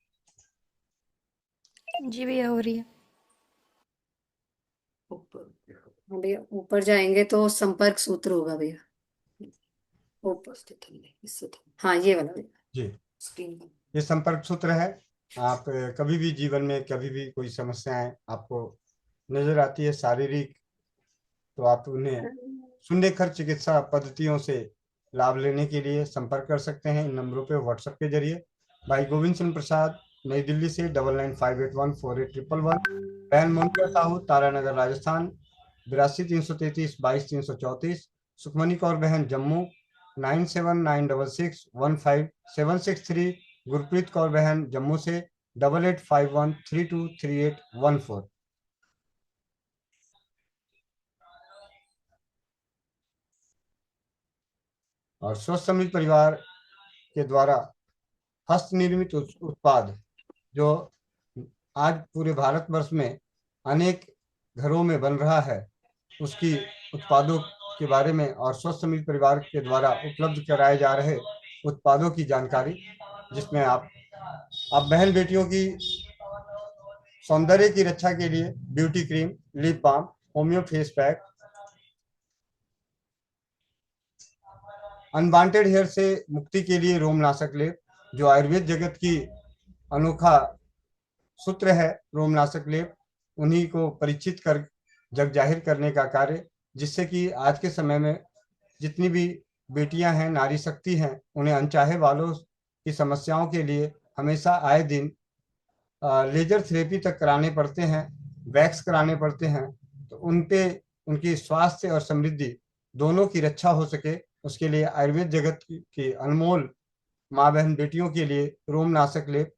जी भैया हो रही है। ऊपर, हाँ भैया ऊपर जाएंगे तो संपर्क सूत्र होगा भैया, ऊपर स्थित हमने इससे तो, हाँ ये वाला भैया जी, स्क्रीन का। ये संपर्क सूत्र है। आप कभी भी जीवन में कभी भी कोई समस्याएं आपको नजर आती है शारीरिक, तो आप उन्हें शून्यखर्च चिकित्सा पद्धतियों से लाभ लेने के लिए संपर्क कर सकते हैं इन नंबरों पे व्हाट्सएप के जरिए। भाई गोविंद चंद्र प्रसाद, नई दिल्ली से 9958148111। बहन मोनिका साहू, तारानगर राजस्थान 82 333 22 334। सुखमनी कौर बहन जम्मू 9796615763। गुरप्रीत कौर बहन जम्मू से 8851323814। और स्वस्थ समृद्ध परिवार के द्वारा हस्त निर्मित उत्पाद जो आज पूरे भारतवर्ष में अनेक घरों में बन रहा है, उसकी उत्पादों के बारे में और स्वस्थ समृद्ध परिवार के द्वारा उपलब्ध कराए जा रहे उत्पादों की जानकारी, जिसमें आप बहन बेटियों की सौंदर्य की रक्षा के लिए beauty cream, lip balm, homeo face pack, unwanted hair से मुक्ति के लिए रोमनाशक लेप, जो आयुर्वेद जगत की अनोखा सूत्र है रोमनाशक लेप, उन्हीं को परीक्षित कर जग जाहिर करने का कार्य, जिससे कि आज के समय में जितनी भी बेटियां हैं, नारी शक्ति हैं, उन्हें अनचाहे बालों की समस्याओं के लिए हमेशा आए दिन लेजर थेरेपी तक कराने पड़ते हैं, वैक्स कराने पड़ते हैं। तो उनपे उनकी स्वास्थ्य और समृद्धि दोनों की रक्षा हो सके, उसके लिए आयुर्वेद जगत की अनमोल माँ बहन बेटियों के लिए रोमनाशक लेप,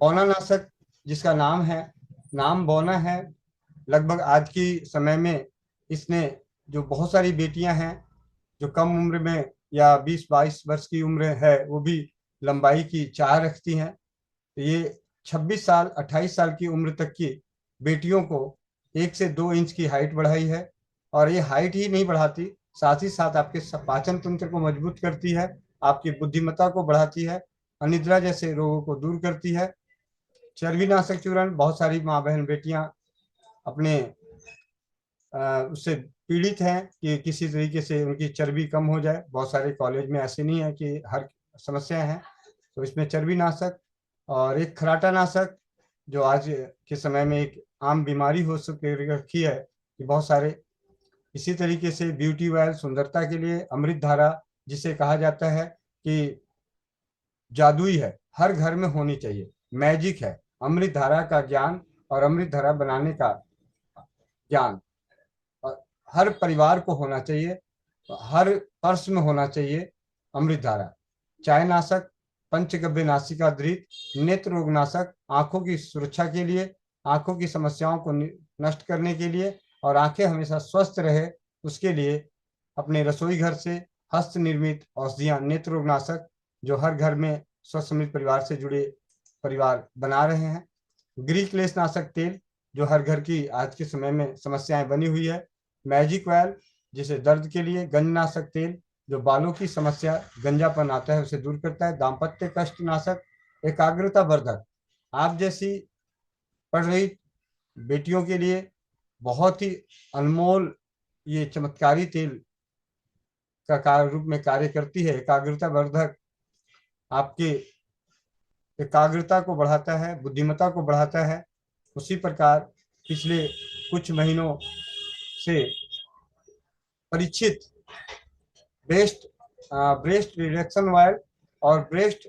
बौनानाशक जिसका नाम बौना है। लगभग आज की समय में इसने जो बहुत सारी बेटियां हैं जो कम उम्र में या 20-22 वर्ष की उम्र है, वो भी लंबाई की चाह रखती हैं। तो ये 26 साल 28 साल की उम्र तक की बेटियों को 1 से 2 इंच की हाइट बढ़ाई है। और ये हाइट ही नहीं बढ़ाती, साथ ही साथ आपके पाचन तंत्र को मजबूत करती है, आपकी बुद्धिमत्ता को बढ़ाती है, अनिद्रा जैसे रोगों को दूर करती है। चर्बीनाशक चूर्ण, बहुत सारी माँ बहन बेटियां अपने उससे पीड़ित हैं कि किसी तरीके से उनकी चर्बी कम हो जाए। बहुत सारे कॉलेज में ऐसे नहीं है कि हर समस्या है, तो इसमें चर्बीनाशक और एक खराटानाशक, जो आज के समय में एक आम बीमारी हो रखी है कि बहुत सारे इसी तरीके से ब्यूटी ऑयल, सुंदरता के लिए अमृत धारा, जिसे कहा जाता है कि जादुई है, हर घर में होनी चाहिए, मैजिक है। अमृत धारा का ज्ञान और अमृत धारा बनाने का ज्ञान और हर परिवार को होना चाहिए, हर पर्स में होना चाहिए अमृत धारा। चाय नाशक, पंचगव्य नासिका धृत, नेत्र रोग नाशक, आंखों की सुरक्षा के लिए, आंखों की समस्याओं को नष्ट करने के लिए और आंखें हमेशा स्वस्थ रहे, उसके लिए अपने रसोई घर से हस्त निर्मित औषधियां, नेत्र रोग नाशक, जो हर घर में स्वस्थ समृद्ध परिवार से जुड़े परिवार बना रहे हैं। ग्रीक लेस नाशक तेल, जो हर घर की आज के समय में समस्याएं बनी हुई है। मैजिक ऑयल, जिसे दर्द के लिए। गंजनाशक तेल, जो बालों की समस्या, गंजापन आता है, उसे दूर करता है। दाम्पत्य कष्ट नाशक, एकाग्रता वर्धक, आप जैसी पढ़ रही बेटियों के लिए बहुत ही अनमोल ये चमत्कारी तेल का रूप में कार्य करती है। एकाग्रता वर्धक, आपके एकाग्रता को बढ़ाता है, बुद्धिमत्ता को बढ़ाता है। उसी प्रकार पिछले कुछ महीनों से परीक्षित ब्रेस्ट रिडक्शन ऑयल और ब्रेस्ट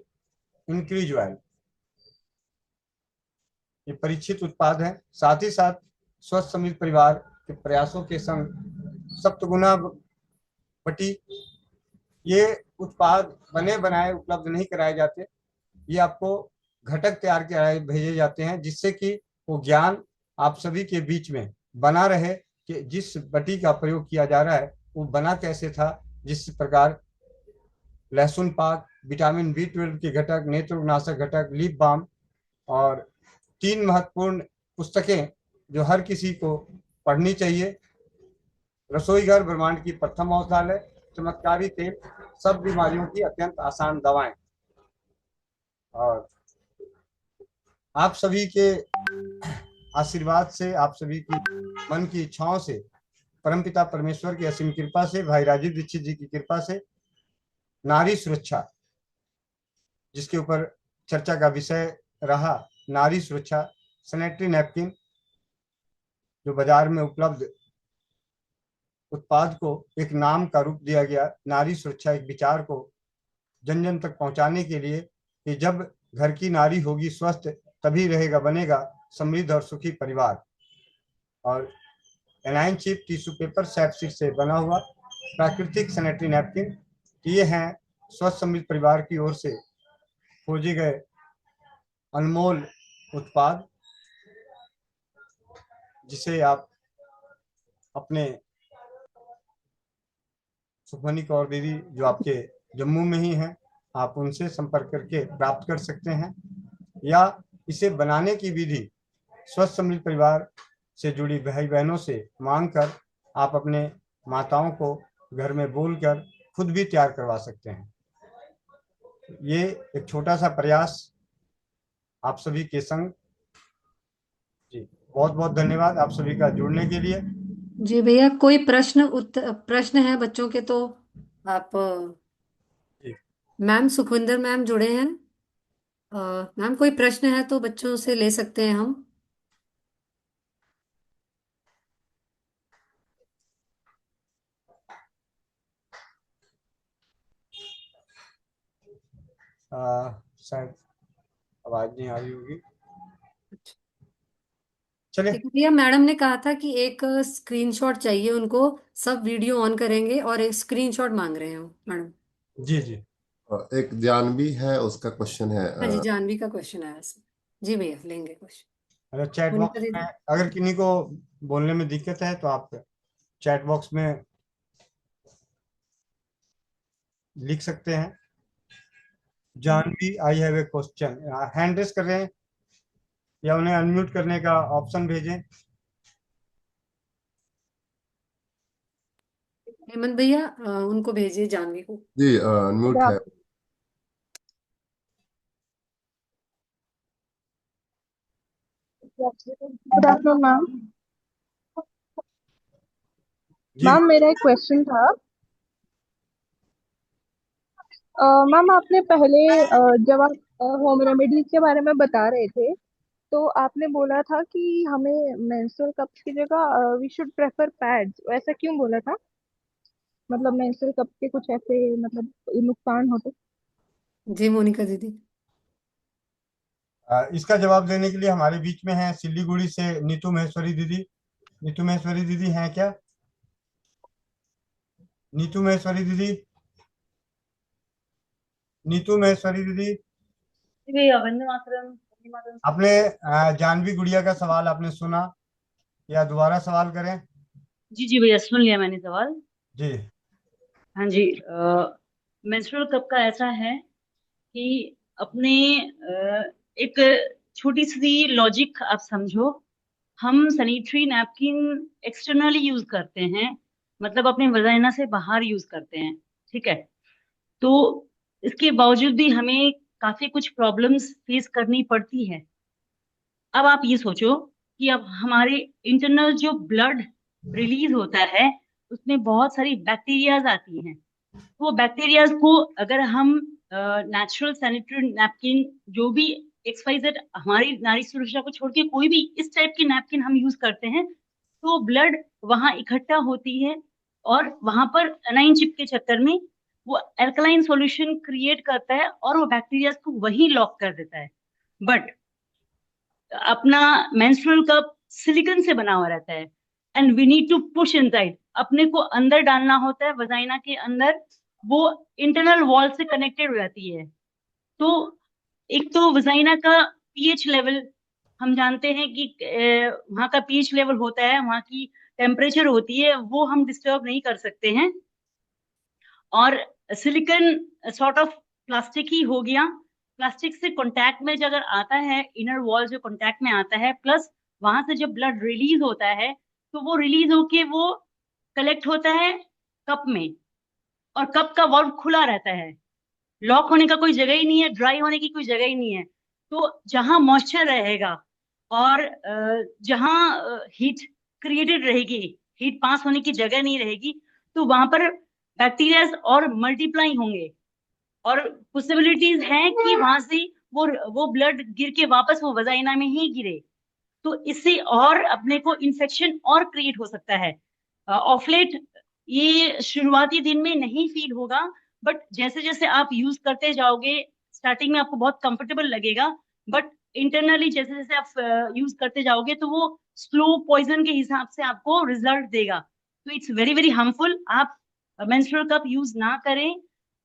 इंक्रीज ऑयल, ये परीक्षित उत्पाद हैं। साथ ही साथ स्वस्थ समृद्ध परिवार के प्रयासों के संग सप्तगुना बटी, ये उत्पाद बने बनाए उपलब्ध नहीं कराए जाते, ये आपको घटक तैयार कराए भेजे जाते हैं, जिससे कि वो ज्ञान आप सभी के बीच में बना रहे कि जिस बटी का प्रयोग किया जा रहा है वो बना कैसे था। जिस प्रकार लहसुन पाक, विटामिन B12 के घटक, नेत्रनाशक घटक, लिप बाम और 3 महत्वपूर्ण पुस्तकें जो हर किसी को पढ़नी चाहिए। रसोई घर ब्रह्मांड की प्रथम औषधालय, चमत्कारी तेल, सब बीमारियों की अत्यंत आसान दवाएं। और आप सभी के आशीर्वाद से, आप सभी की मन की इच्छाओं से, परमपिता परमेश्वर की असीम कृपा से, भाई राजीव दीक्षित जी की कृपा से नारी सुरक्षा, जिसके ऊपर चर्चा का विषय रहा, नारी सुरक्षा, सैनिटरी नैपकिन जो बाजार में उपलब्ध उत्पाद को एक नाम का रूप दिया गया, नारी सुरक्षा एक विचार को जन जन तक पहुंचाने के लिए कि जब घर की नारी होगी स्वस्थ, तभी रहेगा बनेगा समृद्ध और सुखी परिवार। और एलाइन चिप टिश्यू पेपर सैपसिक से बना हुआ प्राकृतिक सैनिटरी नैपकिन, ये हैं स्वस्थ समृद्ध परिवार की ओर से खोजे गए अनमोल उत्पाद, जिसे आप अपने सुखमनी कौर दीदी जो आपके जम्मू में ही हैं, आप उनसे संपर्क करके प्राप्त कर सकते हैं, या इसे बनाने की विधि स्वस्थ समृद्ध परिवार से जुड़ी भाई बहनों से मांग कर आप अपने माताओं को घर में बोलकर खुद भी तैयार करवा सकते हैं। ये एक छोटा सा प्रयास आप सभी के संग। जी बहुत बहुत धन्यवाद आप सभी का जुड़ने के लिए। जी भैया, कोई प्रश्न है बच्चों के तो आप मैम सुखविंदर मैम जुड़े हैं। मैम कोई प्रश्न है तो बच्चों से ले सकते हैं हम। शायद आवाज नहीं आ रही होगी। चलिए ठीक है भैया, मैडम ने कहा था कि एक स्क्रीनशॉट चाहिए उनको, सब वीडियो ऑन करेंगे और एक स्क्रीनशॉट मांग रहे हैं मैडम। जी जी एक जानवी है, उसका क्वेश्चन है। हाँ जी, जानवी का क्वेश्चन आया सर। जी भैया, लेंगे क्वेश्चन। अगर चैट मोनिका बॉक्स में दीदी। अगर किन्हीं को बोलने में दिक्कत है तो आप चैट बॉक्स में लिख सकते हैं। Jahnavi I have a question, hand raise कर रहे हैं या उन्हें अनम्यूट करने का ऑप्शन भेजें। हेमंत भैया, उनको भेजिए जानवी को। जी अनम्यूट है। Good afternoon ma'am. जी मैम मेरा एक क्वेश्चन था। मैम आपने पहले जब आप होम रेमेडीज के बारे में बता रहे थे तो आपने बोला था कि हमें मेंस्ट्रुअल कप्स की जगह वी शुड प्रेफर पैड्स, ऐसा क्यों बोला था? मतलब मेंस्ट्रुअल कप के कुछ ऐसे मतलब नुकसान हो तो? जी मोनिका दीदी। इसका जवाब देने के लिए हमारे बीच में है सिलीगुड़ी से नीतू महेश्वरी दीदी। नीतू महेश्वरी दीदी हैं क्या? नीतू महेश्वरी दीदी, नीतू महेश्वरी दीदी। वंदे मातरम। आपने जानवी गुड़िया का सवाल आपने सुना या दोबारा सवाल करें? जी जी भैया, सुन लिया मैंने सवाल। जी हाँ जी, मेंस्ट्रुअल कप का ऐसा है कि अपने एक छोटी सी लॉजिक आप समझो। हम सैनिटरी नैपकिन एक्सटर्नली यूज करते हैं, मतलब अपने वजाइना से बाहर यूज करते हैं, ठीक है। तो इसके बावजूद भी हमें काफी कुछ प्रॉब्लम्स फेस करनी पड़ती है। अब आप ये सोचो कि अब हमारे इंटरनल जो ब्लड रिलीज होता है उसमें बहुत सारी बैक्टीरियाज आती हैं। वो बैक्टीरियाज को अगर हम नेचुरल सैनिटरी नैपकिन जो भी XYZ हमारी नारी सुरक्षा को छोड़ के कोई भी इस टाइप की नैपकिन हम यूज करते हैं तो ब्लड वहां इकट्ठा होती है और वहां पर एनाइन चिप के चक्कर में वो एल्कलाइन सॉल्यूशन क्रिएट करता है और वो बैक्टीरिया को वही लॉक कर देता है। बट अपना मेंस्ट्रुअल कप सिलिकॉन से बना हुआ रहता है and we need to push inside, अपने को अंदर डालना होता है वजाइना के अंदर। वो इंटरनल वॉल से कनेक्टेड हो जाती है। तो एक तो वजाइना का पीएच लेवल हम जानते हैं कि वहाँ का पीएच लेवल होता है, वहाँ की टेम्परेचर होती है, वो हम डिस्टर्ब नहीं कर सकते हैं। और सिलिकॉन सॉर्ट ऑफ प्लास्टिक ही हो गया, प्लास्टिक से कांटेक्ट में अगर आता है, इनर वॉल जो कांटेक्ट में आता है, प्लस वहां से जब ब्लड रिलीज होता है तो वो रिलीज होके वो कलेक्ट होता है कप में, और कप का वाल्व खुला रहता है, लॉक होने का कोई जगह ही नहीं है, ड्राई होने की कोई जगह ही नहीं है। तो जहां मॉइस्चर रहेगा और जहां हीट क्रिएटेड रहेगी, हीट पास होने की जगह नहीं रहेगी, तो वहां पर बैक्टीरिया और मल्टीप्लाई होंगे और पॉसिबिलिटीज हैं कि वहां से वो ब्लड गिर के वापस वो वजाइना में ही गिरे। तो इससे और अपने को इन्फेक्शन और क्रिएट हो सकता है। ऑफ लेट ये शुरुआती दिन में नहीं फील होगा, बट जैसे जैसे आप यूज करते जाओगे स्टार्टिंग में आपको बहुत कंफर्टेबल लगेगा, बट इंटरनली जैसे जैसे आप यूज करते जाओगे तो वो स्लो पॉइजन के हिसाब से आपको रिजल्ट देगा। तो इट्स वेरी वेरी हार्मफुल। आप मेंस्ट्रुअल कप यूज ना करें।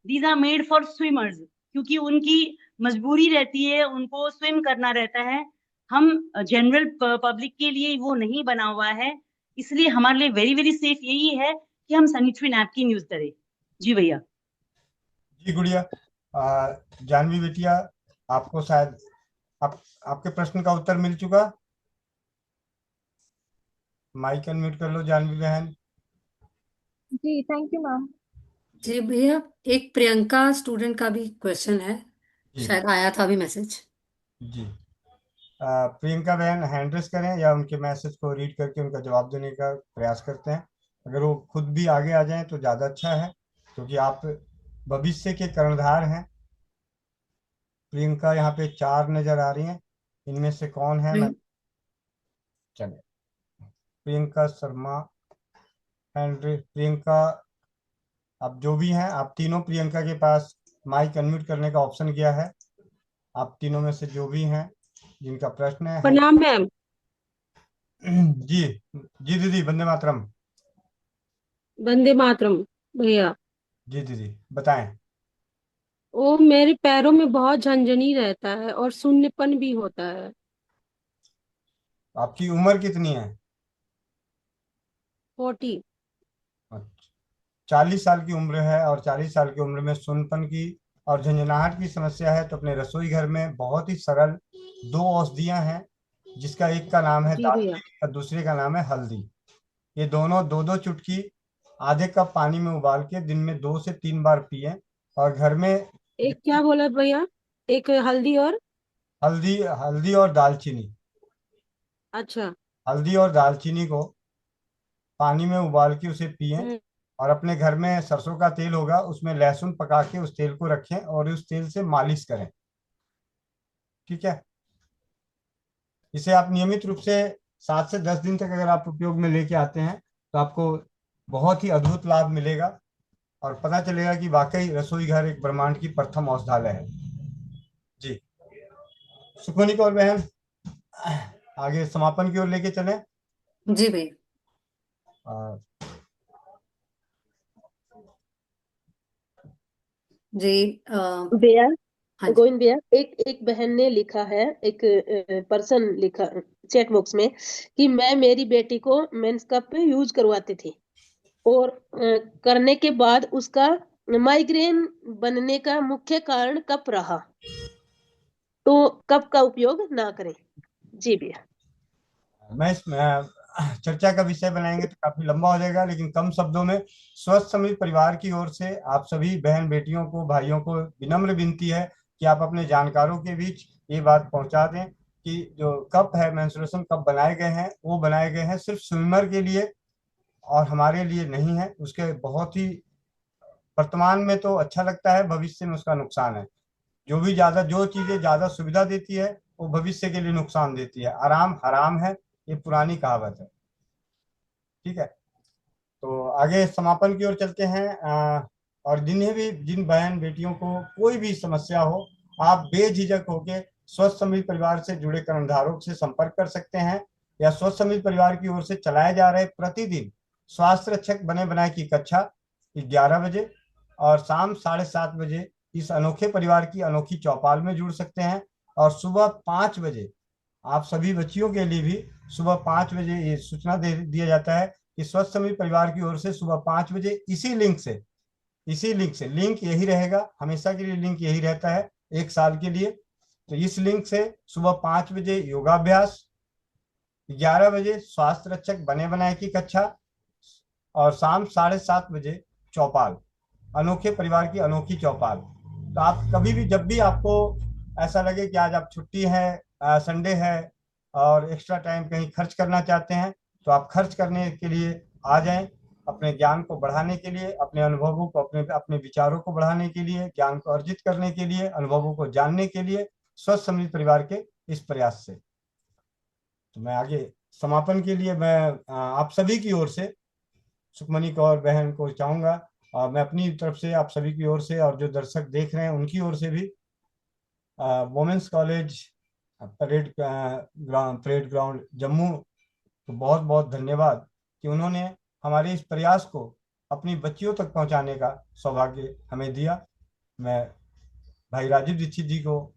These are made for swimmers, क्योंकि उनकी मजबूरी रहती है, उनको स्विम करना रहता है। हम जनरल पब्लिक के लिए वो नहीं बना हुआ है, इसलिए हमारे लिए वेरी वेरी सेफ यही है कि हम सैनिटरी नैपकिन यूज करें। जी भैया। जी गुड़िया। जानवी बेटिया, आपको शायद आपके प्रश्न का उत्तर मिल चुका। माइक अनम्यूट कर लो जानवी बहन। जी थैंक यू मैम। जी भैया, एक प्रियंका स्टूडेंट का भी क्वेश्चन है, जी शायद आया था अभी मैसेज। जी। प्रियंका बहन हैंड रेस करें या उनके मैसेज को रीड करके उनका जवाब देने का प्रयास करते हैं। अगर वो खुद भी आगे आ जाएं तो ज़्यादा अच्छा है, क्योंकि आप भविष्य के कर्णधार हैं। प्रियंका यहाँ पे 4 नजर आ रही हैं, इनमें से कौन है? मैं चले प्रियंका शर्मा, प्रियंका, आप जो भी हैं, आप तीनों प्रियंका के पास माइक अनम्यूट करने का ऑप्शन गया है। आप तीनों में से जो भी हैं जिनका प्रश्न है प्रणाम मैम। जी जी दीदी, वंदे मातरम। वंदे मातरम भैया। जी दीदी बताएं। वो मेरे पैरों में बहुत झंझनी रहता है और शून्यपन भी होता है। आपकी उम्र कितनी है? 40। 40 साल की उम्र है, और 40 साल की उम्र में सुनपन की और झंझनाहट की समस्या है, तो अपने रसोई घर में बहुत ही सरल 2 औषधियां हैं, जिसका एक का नाम है जी भैया। दालचीनी और दूसरे का नाम है हल्दी। ये दोनों 2-2 चुटकी आधे कप पानी में उबाल के दिन में 2 से 3 बार पिए। और घर में एक क्या बोला भैया? एक हल्दी और हल्दी हल्दी और दालचीनी, अच्छा। हल्दी और दालचीनी को पानी में उबाल के उसे पिए। हम्म। और अपने घर में सरसों का तेल होगा, उसमें लहसुन पका के उस तेल को रखें और उस तेल से मालिश करें। ठीक है? इसे आप नियमित रूप से 7 से 10 दिन तक अगर आप उपयोग में लेके आते हैं तो आपको बहुत ही अद्भुत लाभ मिलेगा, और पता चलेगा कि वाकई रसोई घर एक ब्रह्मांड की प्रथम औषधालय है। जी सुखमनी कौर बहन, आगे समापन की ओर लेके चलें। जी भैया। जी भैया, हाँ जी। गोविंद भैया, एक एक बहन ने लिखा है, एक पर्सन लिखा चैट बॉक्स में कि मैं मेरी बेटी को मेंस कप यूज करवाती थी और करने के बाद उसका माइग्रेन बनने का मुख्य कारण कप रहा, तो कप का उपयोग ना करें। जी भैया। मैं इसमें चर्चा का विषय बनाएंगे तो काफी लंबा हो जाएगा, लेकिन कम शब्दों में स्वस्थ समृद्ध परिवार की ओर से आप सभी बहन बेटियों को, भाइयों को विनम्र विनती है कि आप अपने जानकारों के बीच ये बात पहुंचा दें कि जो कप है, मेंस्ट्रुएशन कप बनाए गए हैं, वो बनाए गए हैं सिर्फ स्विमर के लिए और हमारे लिए नहीं है। उसके बहुत ही वर्तमान में तो अच्छा लगता है, भविष्य में उसका नुकसान है। जो चीजें ज्यादा सुविधा देती है वो भविष्य के लिए नुकसान देती है। आराम हराम है, ये पुरानी कहावत है। ठीक है, तो आगे समापन की ओर चलते हैं। और जिन बहन बेटियों को कोई भी समस्या हो, आप बेझिझक होकर स्वस्थ समृद्ध परिवार से जुड़े कर्णधारों से संपर्क कर सकते हैं, या स्वस्थ समृद्ध परिवार की ओर से चलाए जा रहे प्रतिदिन स्वास्थ्य रक्षक बने बनाए की कक्षा 11 बजे और शाम 7:30 बजे इस अनोखे परिवार की अनोखी चौपाल में जुड़ सकते हैं। और सुबह 5 बजे आप सभी बच्चियों के लिए भी सुबह 5 बजे ये सूचना दे दिया जाता है कि स्वस्थ समृद्ध परिवार की ओर से सुबह 5 बजे इसी लिंक से लिंक यही रहेगा, हमेशा के लिए लिंक यही रहता है, 1 साल के लिए। तो इस लिंक से सुबह 5 बजे योगाभ्यास, 11 बजे स्वास्थ्य रक्षक बने बनाए की कक्षा और शाम 7:30 बजे चौपाल, अनोखे परिवार की अनोखी चौपाल। तो आप कभी भी, जब भी आपको ऐसा लगे कि आज आप छुट्टी है, संडे है और एक्स्ट्रा टाइम कहीं खर्च करना चाहते हैं, तो आप खर्च करने के लिए आ जाएं, अपने ज्ञान को बढ़ाने के लिए, अपने अनुभवों को, अपने विचारों को बढ़ाने के लिए, ज्ञान को अर्जित करने के लिए, अनुभवों को जानने के लिए, स्वस्थ समृद्ध परिवार के इस प्रयास से। तो मैं आगे समापन के लिए मैं आप सभी की ओर से सुखमनी कौर बहन को चाहूंगा, और मैं अपनी तरफ से आप सभी की ओर से और जो दर्शक देख रहे हैं उनकी ओर से भी women's college parade ground Jammu को बहुत बहुत धन्यवाद कि उन्होंने हमारे इस प्रयास को अपनी बच्चियों तक पहुंचाने का सौभाग्य हमें दिया। मैं भाई राजीव दीक्षित जी को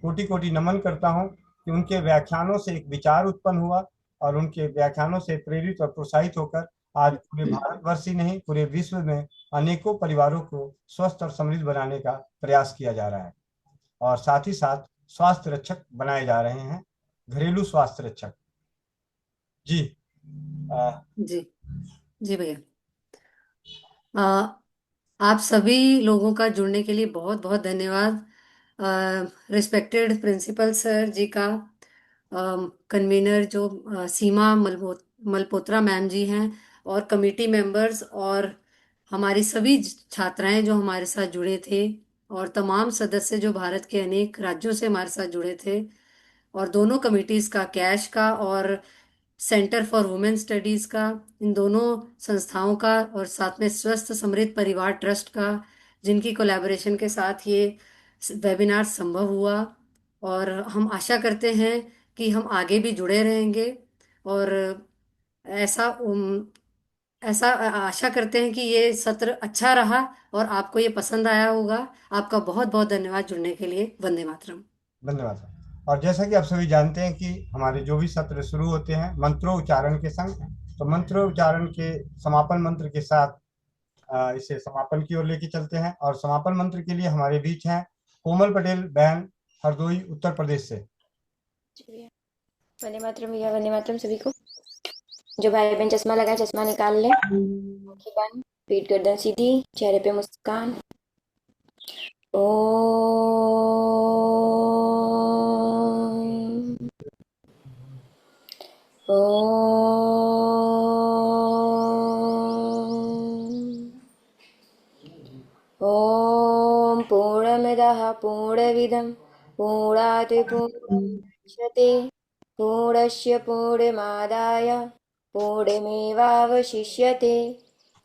कोटि कोटि नमन करता हूं कि उनके व्याख्यानों से एक विचार उत्पन्न हुआ और उनके व्याख्यानों से प्रेरित और प्रोत्साहित होकर आज पूरे भारतवर्ष ही नहीं, पूरे विश्व में अनेकों परिवारों को स्वस्थ और समृद्ध बनाने का प्रयास किया जा रहा है, और साथ ही साथ स्वास्थ्य रक्षक बनाए जा रहे हैं, घरेलू स्वास्थ्य रक्षक। जी जी भैया, आप सभी लोगों का जुड़ने के लिए बहुत बहुत धन्यवाद। रिस्पेक्टेड प्रिंसिपल सर जी का, कन्वीनर जो सीमा मल्होत्रा मैम जी हैं, और कमेटी मेंबर्स, और हमारी सभी छात्राएं जो हमारे साथ जुड़े थे, और तमाम सदस्य जो भारत के अनेक राज्यों से हमारे साथ जुड़े थे, और दोनों कमिटीज़ का, कैश का और सेंटर फॉर वुमेन स्टडीज़ का, इन दोनों संस्थाओं का, और साथ में स्वस्थ समृद्ध परिवार ट्रस्ट का, जिनकी कोलैबोरेशन के साथ ये वेबिनार संभव हुआ। और हम आशा करते हैं कि हम आगे भी जुड़े रहेंगे, और ऐसा आशा करते हैं कि ये सत्र अच्छा रहा और आपको ये पसंद आया होगा। आपका बहुत बहुत धन्यवाद जुड़ने के लिए। वंदे मातरम। धन्यवाद। और जैसा कि आप सभी जानते हैं कि हमारे जो भी सत्र शुरू होते हैं मंत्रोच्चारण के संग, तो मंत्रोच्चारण के समापन मंत्र के साथ इसे समापन की ओर लेके चलते हैं। और समापन मंत्र के लिए हमारे बीच हैं कोमल पटेल बहन, हरदोई, उत्तर प्रदेश से। वंदे मातरम भैया, वंदे मातरम सभी को। जो भाई बहन चश्मा लगाए चश्मा निकाल ले, आंखें बंद, पीठ गर्दन सीधी, चेहरे पे मुस्कान। ओम पूर्णमदः पूर्णमिदं पूर्णात् पूर्णमुदच्यते पूर्णस्य पूर्णमादाय पूर्णमेवावशिष्यते।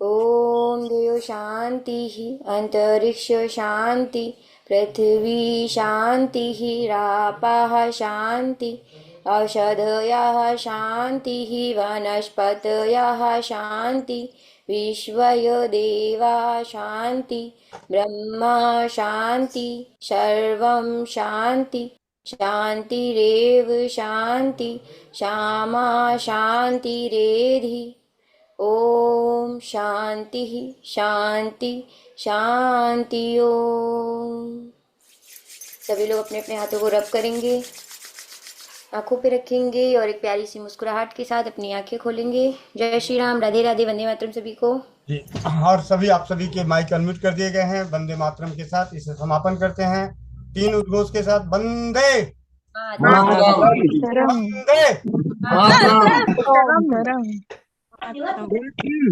ओम द्यौ शांतिः अंतरिक्ष शांति पृथ्वी शांतिः रापाः शांति औषधयः शांतिः वनस्पतयः शांति विश्वय देवा शांति ब्रह्मा शांति सर्वं शांति शांतिरेव शांति श्यामा शांतिरेधि। ओम शांति शांति शांति। ओम। सभी लोग अपने अपने हाथों को रब करेंगे, आंखों पे रखेंगे और एक प्यारी सी मुस्कुराहट के साथ अपनी आंखें खोलेंगे। जय श्री राम, राधे राधे, वंदे मातरम सभी को। जी, और सभी आप सभी के माइक अनम्यूट कर दिए गए हैं। वंदे मातरम के साथ इसे समापन करते हैं 3 उद्घोष के साथ। वंदे मातरम। वंदे मातरम।